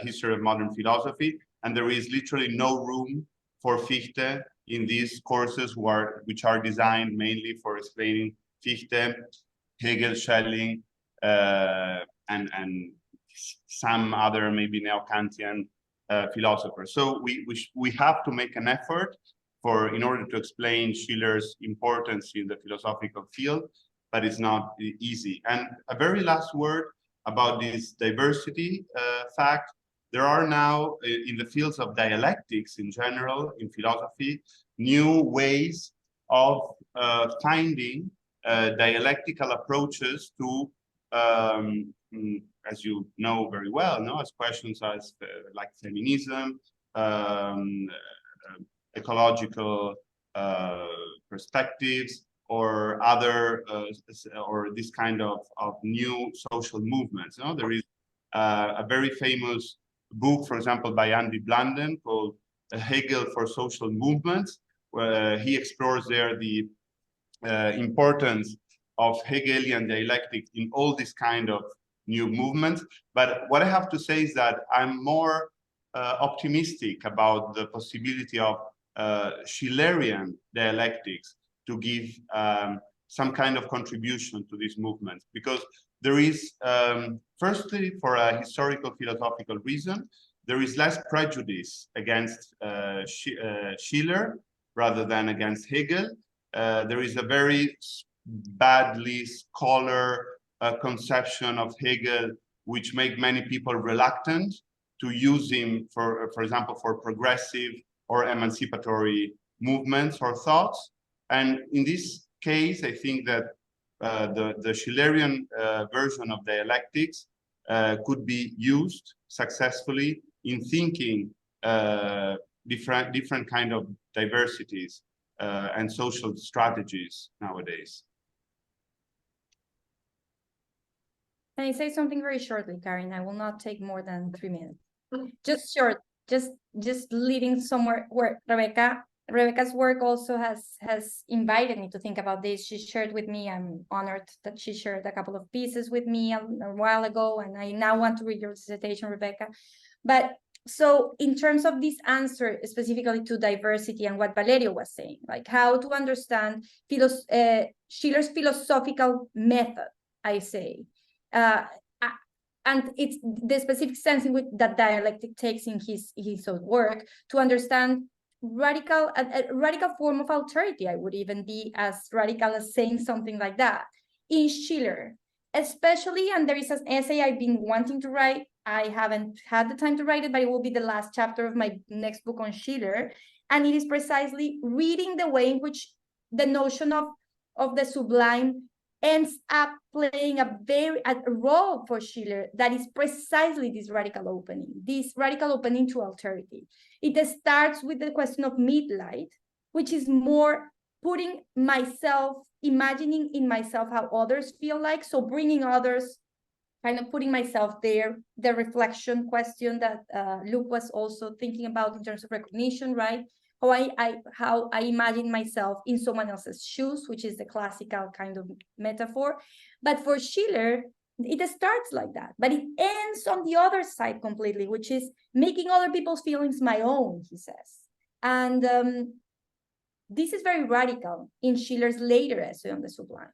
history of modern philosophy, and there is literally no room for Fichte in these courses which are designed mainly for explaining Fichte, Hegel, Schelling, and some other maybe neo-Kantian philosophers. So we have to make an effort in order to explain Schiller's importance in the philosophical field, but it's not easy. And a very last word about this diversity fact. There are now in the fields of dialectics in general, in philosophy, new ways of finding dialectical approaches to as you know very well, as questions like feminism, ecological perspectives or other or this kind of new social movements. You know, there is a very famous book, for example, by Andy Blunden called Hegel for Social Movements, where he explores there the importance of Hegelian dialectic in all these kind of new movements. But what I have to say is that I'm more optimistic about the possibility of Schillerian dialectics to give some kind of contribution to this movement, because there is, firstly, for a historical philosophical reason, there is less prejudice against Schiller rather than against Hegel. There is a very badly scholar conception of Hegel, which make many people reluctant to use him for example, for progressive or emancipatory movements or thoughts. And in this case, I think that the Schillerian version of dialectics could be used successfully in thinking different kind of diversities and social strategies nowadays. Can I say something very shortly, Karin? I will not take more than 3 minutes. Just short, just leading somewhere where Rebecca's work also has invited me to think about this. She shared with me, I'm honored that she shared a couple of pieces with me a while ago, and I now want to read your dissertation, Rebecca. But so in terms of this answer specifically to diversity and what Valerio was saying, like how to understand Schiller's philosophical method, I say, and it's the specific sense in which that dialectic takes in his own work to understand a radical form of alterity. I would even be as radical as saying something like that in Schiller, especially. And there is an essay I've been wanting to write. I haven't had the time to write it, but it will be the last chapter of my next book on Schiller. And it is precisely reading the way in which the notion of the sublime ends up playing a role for Schiller that is precisely this radical opening to alterity. It starts with the question of midlight, which is more putting myself, imagining in myself how others feel like, so bringing others, kind of putting myself there, the reflection question that Luke was also thinking about in terms of recognition, right? How I imagine myself in someone else's shoes, which is the classical kind of metaphor. But for Schiller, it starts like that, but it ends on the other side completely, which is making other people's feelings my own, he says. And this is very radical in Schiller's later essay on the sublime.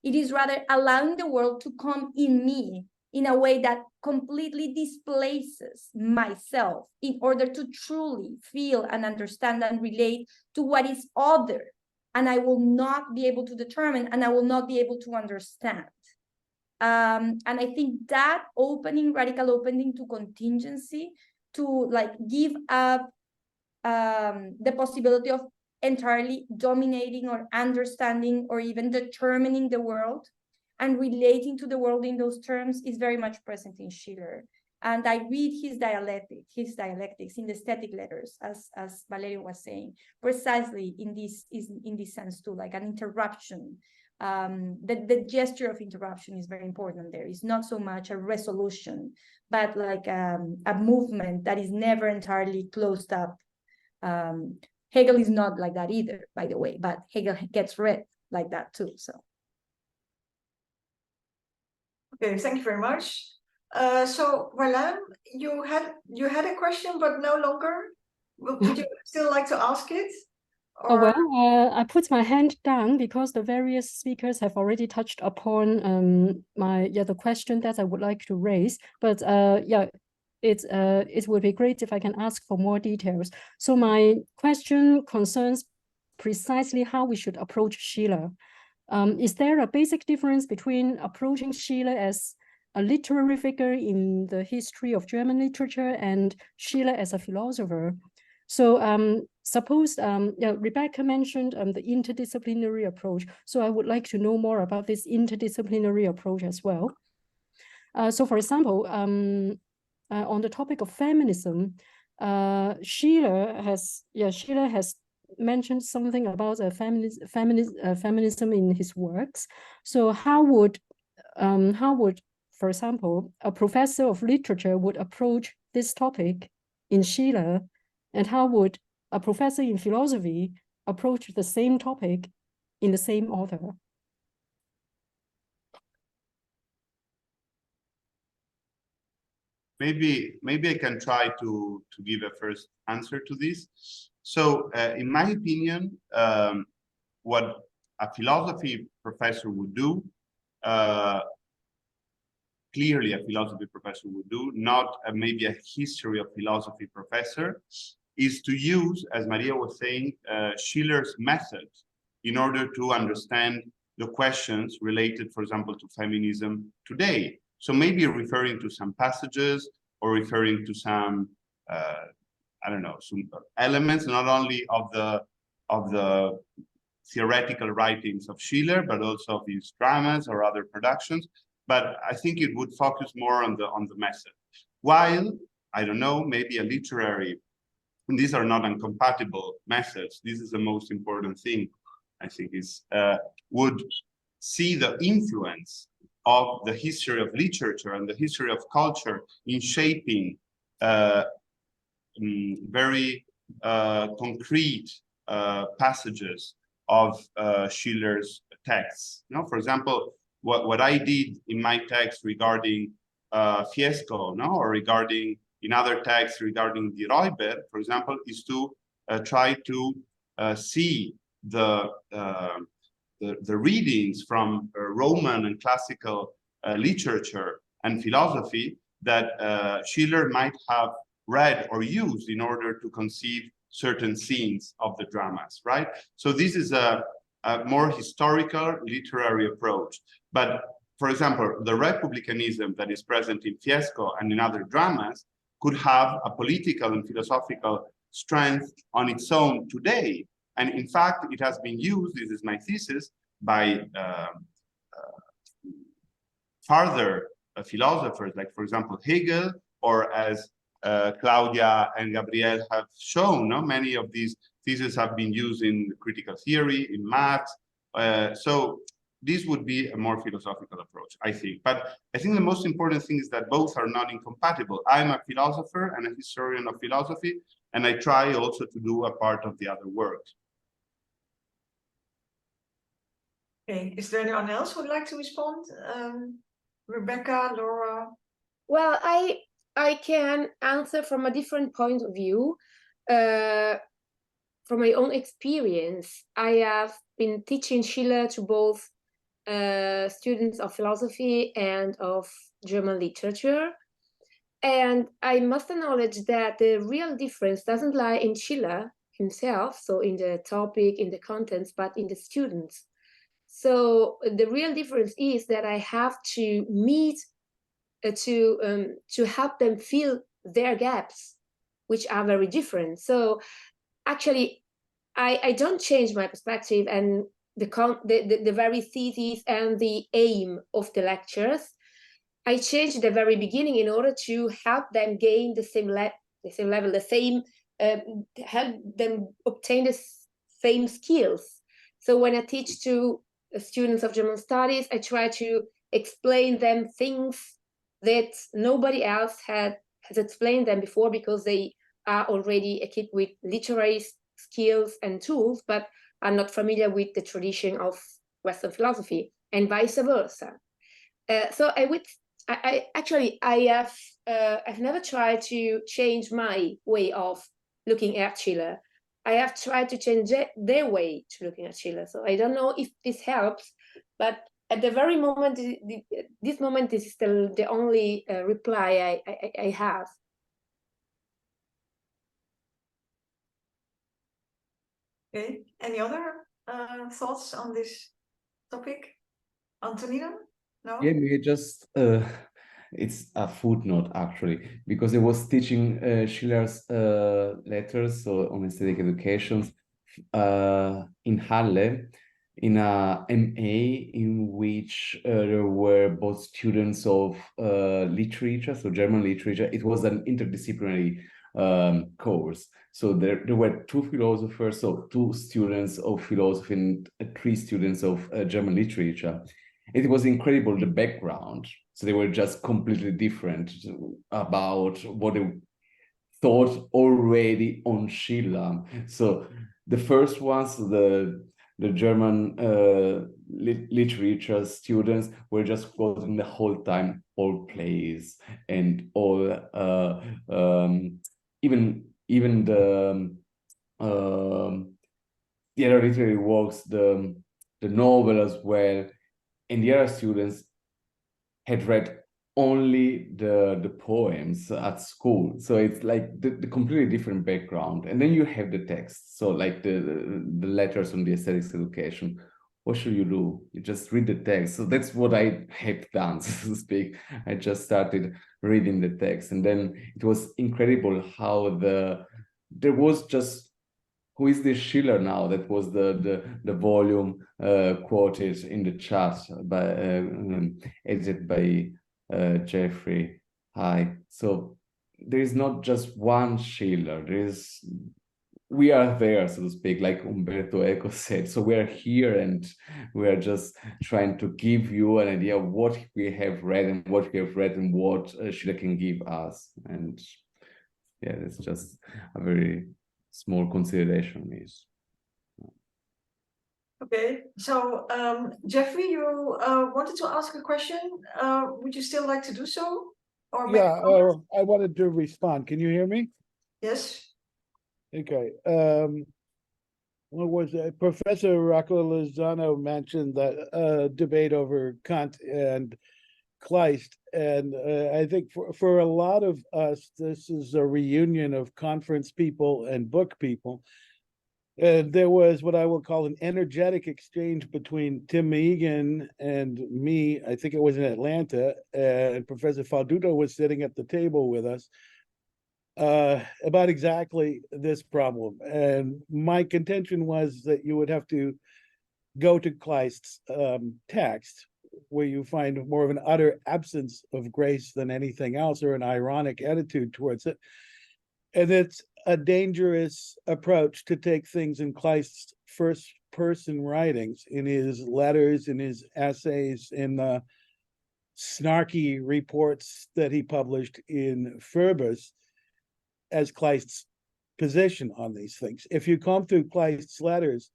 It is rather allowing the world to come in me in a way that completely displaces myself in order to truly feel and understand and relate to what is other. And I will not be able to determine, and I will not be able to understand. And I think that radical opening to contingency, to like give up the possibility of entirely dominating or understanding or even determining the world and relating to the world in those terms, is very much present in Schiller. And I read his dialectics in the aesthetic letters, as Valerio was saying, precisely in this sense too, like an interruption. The gesture of interruption is very important there. It's not so much a resolution, but like a movement that is never entirely closed up. Hegel is not like that either, by the way, but Hegel gets read like that too, so. Okay, thank you very much. So, Marlene, you had a question, but no longer. Would you still like to ask it? Oh, well, I put my hand down because the various speakers have already touched upon the question that I would like to raise. But yeah, it would be great if I can ask for more details. So my question concerns precisely how we should approach Schiller. Is there a basic difference between approaching Schiller as a literary figure in the history of German literature and Schiller as a philosopher? So suppose Rebecca mentioned the interdisciplinary approach. So I would like to know more about this interdisciplinary approach as well. So for example, on the topic of feminism, Schiller has mentioned something about feminism in his works. So how would, for example, a professor of literature would approach this topic in Schiller, and how would a professor in philosophy approach the same topic in the same author? Maybe I can try to give a first answer to this. So in my opinion, what a philosophy professor would do, clearly a philosophy professor would do, not maybe a history of philosophy professor, is to use, as Maria was saying, Schiller's method in order to understand the questions related, for example, to feminism today. So maybe referring to some passages or referring to some, I don't know, some elements, not only of the theoretical writings of Schiller, but also of his dramas or other productions. But I think it would focus more on the method. While, I don't know, maybe a literary, and these are not incompatible methods. This is the most important thing, I think, is would see the influence of the history of literature and the history of culture in shaping very concrete passages of Schiller's texts. You know, for example, what I did in my text regarding Fiesco, no, or regarding in other texts regarding the Räuber, for example, is to try to see the readings from Roman and classical literature and philosophy that Schiller might have read or used in order to conceive certain scenes of the dramas, right? So this is a more historical literary approach. But for example, the republicanism that is present in Fiesco and in other dramas could have a political and philosophical strength on its own today. And in fact, it has been used, this is my thesis, by further philosophers, like for example, Hegel, or as Claudia and Gabriel have shown, no? Many of these theses have been used in critical theory, in math. So this would be a more philosophical approach, I think. But I think the most important thing is that both are not incompatible. I'm a philosopher and a historian of philosophy, and I try also to do a part of the other work. Okay, is there anyone else who would like to respond? Rebecca, Laura? Well, I can answer from a different point of view. From my own experience, I have been teaching Schiller to both students of philosophy and of German literature. And I must acknowledge that the real difference doesn't lie in Schiller himself, so in the topic, in the contents, but in the students. So the real difference is that I have to meet, to help them fill their gaps, which are very different. So actually, I don't change my perspective and the very thesis and the aim of the lectures. I changed the very beginning in order to help them gain the same level, help them obtain the same skills. So when I teach to students of German studies, I try to explain them things that nobody else has explained them before, because they are already equipped with literary skills and tools, but are not familiar with the tradition of Western philosophy, and vice versa. So I've never tried to change my way of looking at Schiller. I have tried to change their way to looking at Schiller. So I don't know if this helps, but at the very moment, this moment, this is still the only reply I have. Okay, any other thoughts on this topic? Antonino? No? Yeah, maybe just it's a footnote actually, because I was teaching Schiller's letters, so on aesthetic education, in Halle, in a MA in which there were both students of literature, so German literature. It was an interdisciplinary course. So there were two philosophers, so two students of philosophy and three students of German literature. It was incredible, the background. So they were just completely different about what they thought already on Schiller. So the first ones, the German literature students, were just quoting the whole time all plays and all even the other literary works, the novel as well. And the other students had read only the poems at school. So it's like the completely different background. And then you have the text. So like the letters on the aesthetics education. What should you do? You just read the text. So that's what I have done, so to speak. I just started reading the text. And then it was incredible how there was just, who is this Schiller now? That was the volume quoted in the chat by edited by Jeffrey. Hi. So there is not just one Schiller. We are there, so to speak, like Umberto Eco said. So we are here and we are just trying to give you an idea of what we have read and what Schiller can give us. And yeah, it's just a very small consideration is. Okay, so Jeffrey, you wanted to ask a question. Would you still like to do so? Or make a Yeah, comment? I wanted to respond. Can you hear me? Yes. Okay. What was it? Professor Rocco Lozano mentioned that debate over Kant and Kleist, and I think for a lot of us, this is a reunion of conference people and book people. And there was what I will call an energetic exchange between Tim Mehigan and me. I think it was in Atlanta, and Professor Falduto was sitting at the table with us about exactly this problem. And my contention was that you would have to go to Kleist's text, where you find more of an utter absence of grace than anything else, or an ironic attitude towards it. And it's a dangerous approach to take things in Kleist's first person writings, in his letters, in his essays, in the snarky reports that he published in Phoebus, as Kleist's position on these things. If you comb through Kleist's letters,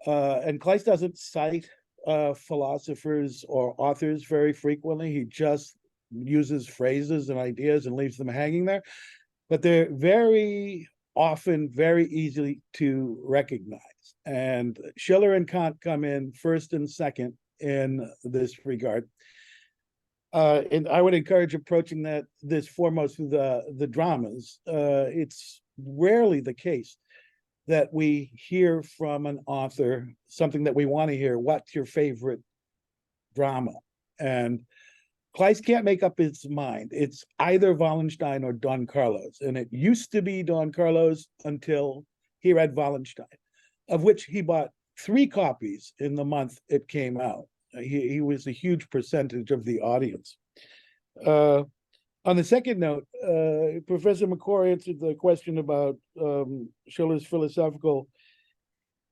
and Kleist doesn't cite philosophers or authors very frequently, he just uses phrases and ideas and leaves them hanging there. But they're very often very easy to recognize. And Schiller and Kant come in first and second in this regard. And I would encourage approaching this foremost through the dramas. It's rarely the case that we hear from an author something that we want to hear. What's your favorite drama? And Kleist can't make up his mind. It's either Wallenstein or Don Carlos. And it used to be Don Carlos until he read Wallenstein, of which he bought 3 copies in the month it came out. He was a huge percentage of the audience. On the second note, Professor McCord answered the question about Schiller's philosophical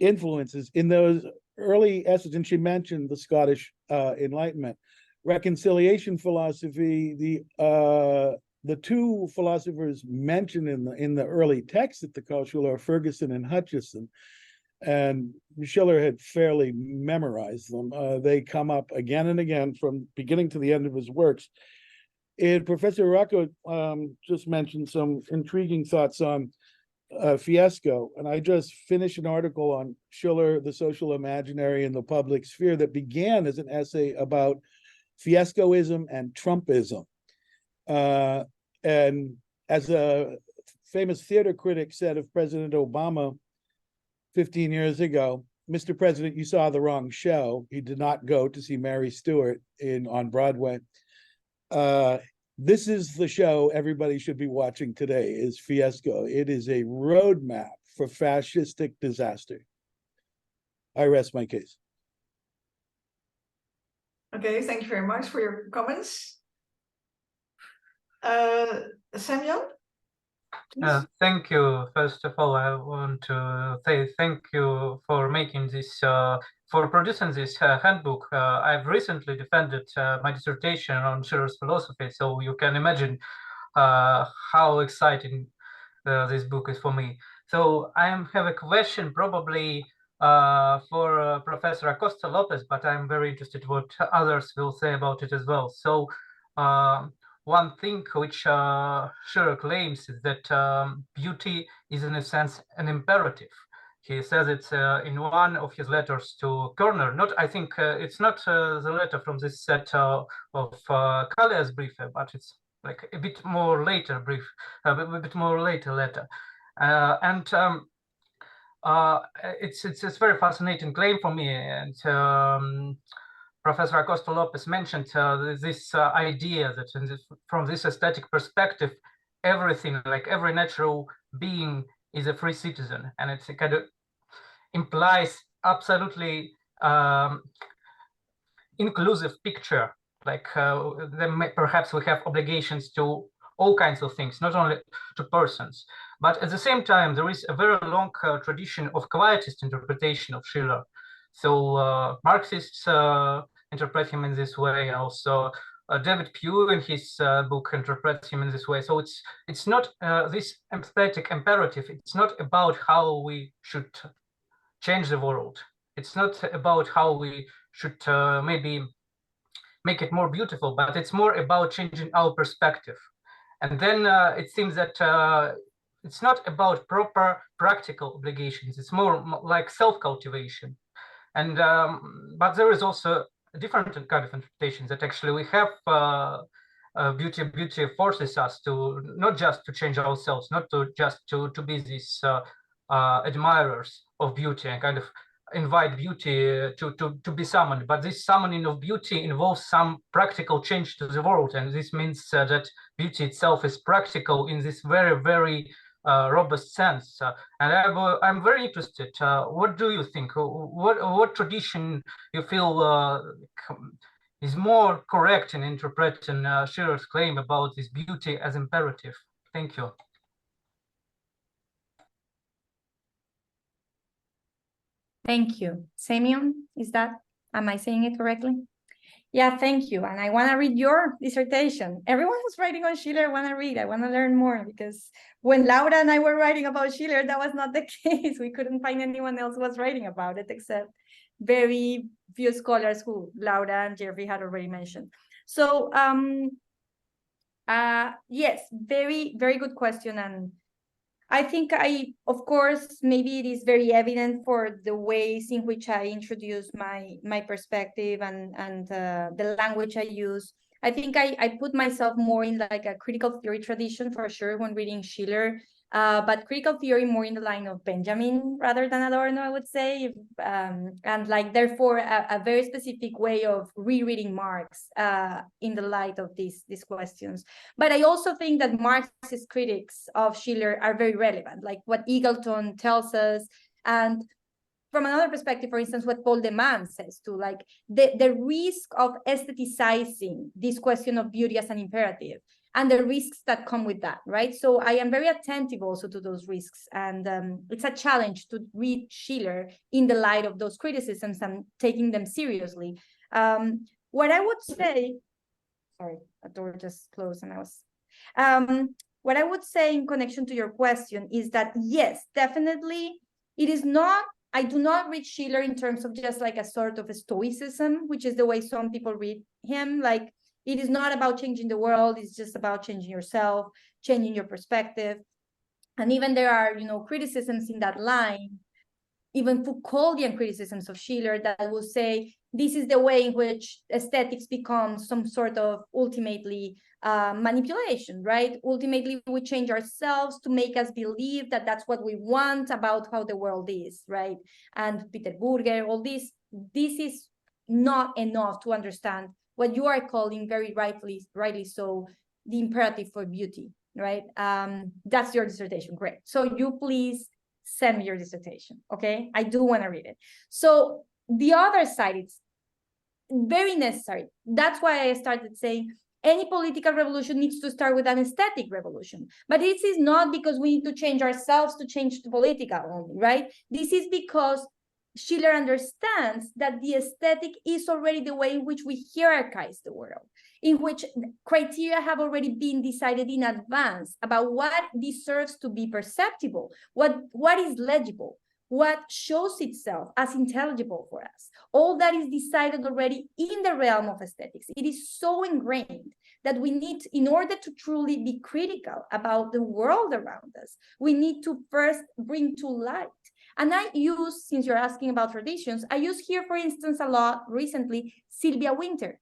influences in those early essays, and she mentioned the Scottish Enlightenment. Reconciliation philosophy, the 2 philosophers mentioned in the early texts at the Schiller are Ferguson and Hutcheson, and Schiller had fairly memorized them. They come up again and again from beginning to the end of his works. And Professor Rocco just mentioned some intriguing thoughts on Fiesco, and I just finished an article on Schiller, the social imaginary, and the public sphere that began as an essay about Fiescoism and Trumpism. And as a famous theater critic said of President Obama 15 years ago, Mr. President, you saw the wrong show. He did not go to see Mary Stuart on Broadway. This is the show everybody should be watching today, is Fiesco. It is a roadmap for fascistic disaster. I rest my case. Okay, thank you very much for your comments. Samuel? Thank you. First of all, I want to say thank you for making this, for producing this handbook. I've recently defended my dissertation on Schiller's philosophy, so you can imagine how exciting this book is for me. So I have a question probably for Professor Acosta Lopez, but I'm very interested what others will say about it as well. So one thing which Schiller claims is that beauty is in a sense an imperative. He says it in one of his letters to Körner. I think it's not the letter from this set of Callias brief, but it's like a bit more later brief, a bit more later letter. It's a very fascinating claim for me. And Professor Acosta Lopez mentioned this idea that from this aesthetic perspective, everything, like every natural being, is a free citizen, and it kind of implies absolutely inclusive picture. Like perhaps we have obligations to all kinds of things, not only to persons. But at the same time, there is a very long tradition of quietist interpretation of Schiller. So Marxists interpret him in this way. Also, David Pugh in his book interprets him in this way. So it's not this aesthetic imperative. It's not about how we should change the world. It's not about how we should maybe make it more beautiful, but it's more about changing our perspective. And then it seems that it's not about proper practical obligations. It's more like self-cultivation. And but there is also a different kind of interpretation that actually we have beauty forces us to not just to change ourselves, not to just to be these admirers of beauty and kind of invite beauty to be summoned. But this summoning of beauty involves some practical change to the world, and this means that beauty itself is practical in this very, very robust sense. And I'm very interested. What do you think? What tradition you feel is more correct in interpreting Schiller's claim about this beauty as imperative? Thank you. Thank you. Semyon, am I saying it correctly? Yeah, thank you. And I want to read your dissertation. Everyone who's writing on Schiller, I want to read. I want to learn more, because when Laura and I were writing about Schiller, that was not the case. We couldn't find anyone else who was writing about it, except very few scholars who Laura and Jeffrey had already mentioned. So, yes, very, very good question. And I think of course, maybe it is very evident for the ways in which I introduce my perspective and the language I use. I think I put myself more in like a critical theory tradition for sure when reading Schiller, but critical theory more in the line of Benjamin rather than Adorno, I would say, and like therefore a very specific way of rereading Marx in the light of these questions. But I also think that Marxist critics of Schiller are very relevant, like what Eagleton tells us, and from another perspective, for instance, what Paul Deman says too, like the risk of aestheticizing this question of beauty as an imperative and the risks that come with that, right? So I am very attentive also to those risks. And it's a challenge to read Schiller in the light of those criticisms and taking them seriously. What I would say, sorry, a door just closed and I was, what I would say in connection to your question is that, yes, definitely, it is not, I do not read Schiller in terms of just like a sort of a stoicism, which is the way some people read him. Like, it is not about changing the world. It's just about changing yourself, changing your perspective. And even there are, you know, criticisms in that line, even Foucauldian criticisms of Schiller that will say, this is the way in which aesthetics becomes some sort of ultimately manipulation, right? Ultimately, we change ourselves to make us believe that that's what we want about how the world is, right? And Peter Burger, all this is not enough to understand what you are calling very rightly so, the imperative for beauty, right? That's your dissertation, great. So you please send me your dissertation, okay? I do want to read it. So the other side, it's very necessary. That's why I started saying any political revolution needs to start with an aesthetic revolution. But this is not because we need to change ourselves to change the political only, right? This is because Schiller understands that the aesthetic is already the way in which we hierarchize the world, in which criteria have already been decided in advance about what deserves to be perceptible, what is legible, what shows itself as intelligible for us. All that is decided already in the realm of aesthetics. It is so ingrained that we need, in order to truly be critical about the world around us, we need to first bring to light. And I use, since you're asking about traditions, I use here, for instance, a lot recently, Sylvia Wynter.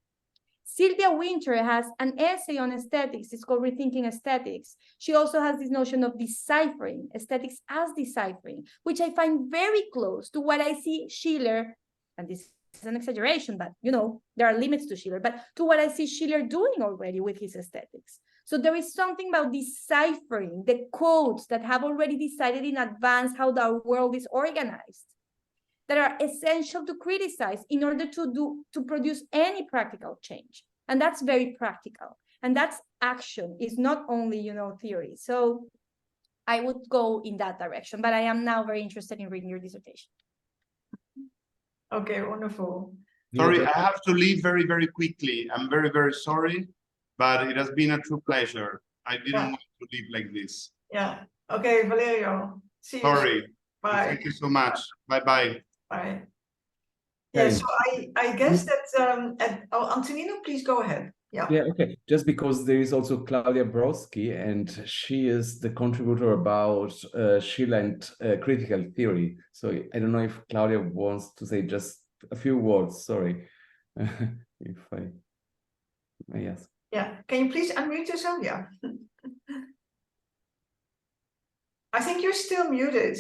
Sylvia Wynter has an essay on aesthetics. It's called Rethinking Aesthetics. She also has this notion of deciphering, aesthetics as deciphering, which I find very close to what I see Schiller, and this is an exaggeration, but you know, there are limits to Schiller, but to what I see Schiller doing already with his aesthetics. So there is something about deciphering the codes that have already decided in advance how the world is organized, that are essential to criticize in order to produce any practical change. And that's very practical. And that's action, is not only, you know, theory. So I would go in that direction, but I am now very interested in reading your dissertation. Okay, wonderful. Sorry, I have to leave very, very quickly. I'm very, very sorry, but it has been a true pleasure. I didn't want to leave like this. Yeah. Okay, Valerio. See you. Sorry. Bye. Thank you so much. Bye-bye. Bye. Yeah, so I guess that Antonino, please go ahead. Yeah. Yeah, okay. Just because there is also Claudia Brodsky, and she is the contributor about Schiller and critical theory. So I don't know if Claudia wants to say just a few words. Sorry, if yes. Yeah. Can you please unmute yourself? Yeah. I think you're still muted.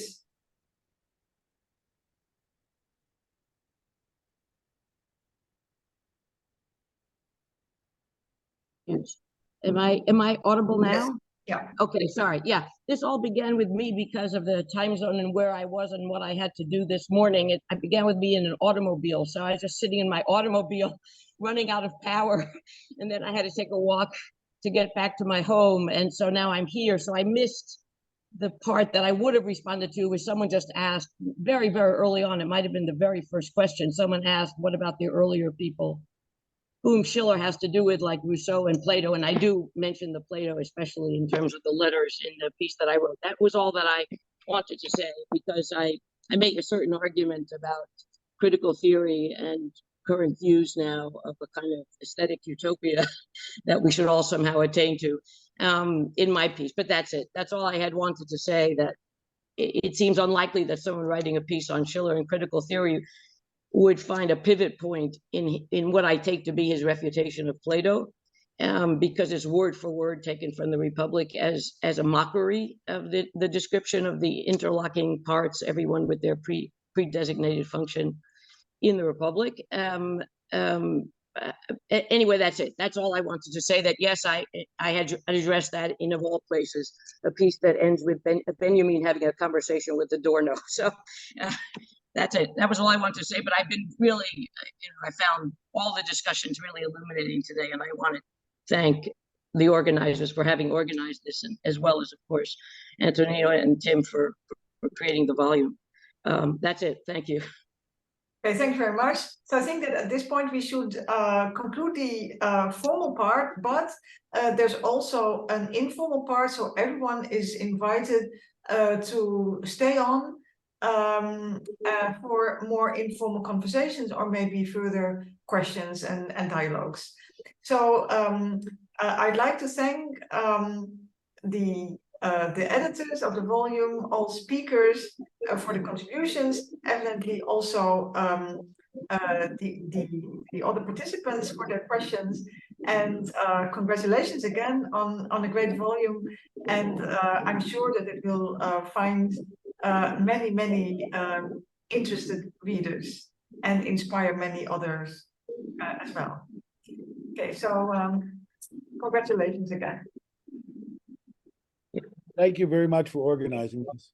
Am I audible now? Yes. Yeah. Okay, sorry. Yeah, this all began with me because of the time zone and where I was and what I had to do this morning. It began with me in an automobile. So I was just sitting in my automobile running out of power. And then I had to take a walk to get back to my home. And so now I'm here. So I missed the part that I would have responded to, was someone just asked very, very early on. It might have been the very first question. Someone asked, what about the earlier people whom Schiller has to do with, like Rousseau and Plato? And I do mention the Plato, especially in terms of the letters in the piece that I wrote. That was all that I wanted to say, because I make a certain argument about critical theory and current views now of a kind of aesthetic utopia that we should all somehow attain to in my piece. But that's it. That's all I had wanted to say, that it seems unlikely that someone writing a piece on Schiller and critical theory would find a pivot point in what I take to be his refutation of Plato, because it's word for word taken from the Republic as a mockery of the description of the interlocking parts, everyone with their pre-designated function in the Republic. Anyway, that's it. That's all I wanted to say, that yes, I had addressed that in, of all places, a piece that ends with Benjamin having a conversation with the doorknob. So that's it. That was all I wanted to say. But I've been really, I found all the discussions really illuminating today, and I want to thank the organizers for having organized this, and as well as, of course, Antonino and Tim for creating the volume. That's it. Thank you. Okay, thank you very much. So I think that at this point we should conclude the formal part, but there's also an informal part, so everyone is invited to stay on for more informal conversations, or maybe further questions and dialogues. So I'd like to thank the editors of the volume, all speakers for the contributions, evidently also the other participants for their questions, and congratulations again on a great volume. And I'm sure that it will find many interested readers and inspire many others as well. Okay, so congratulations again. Thank you very much for organizing this.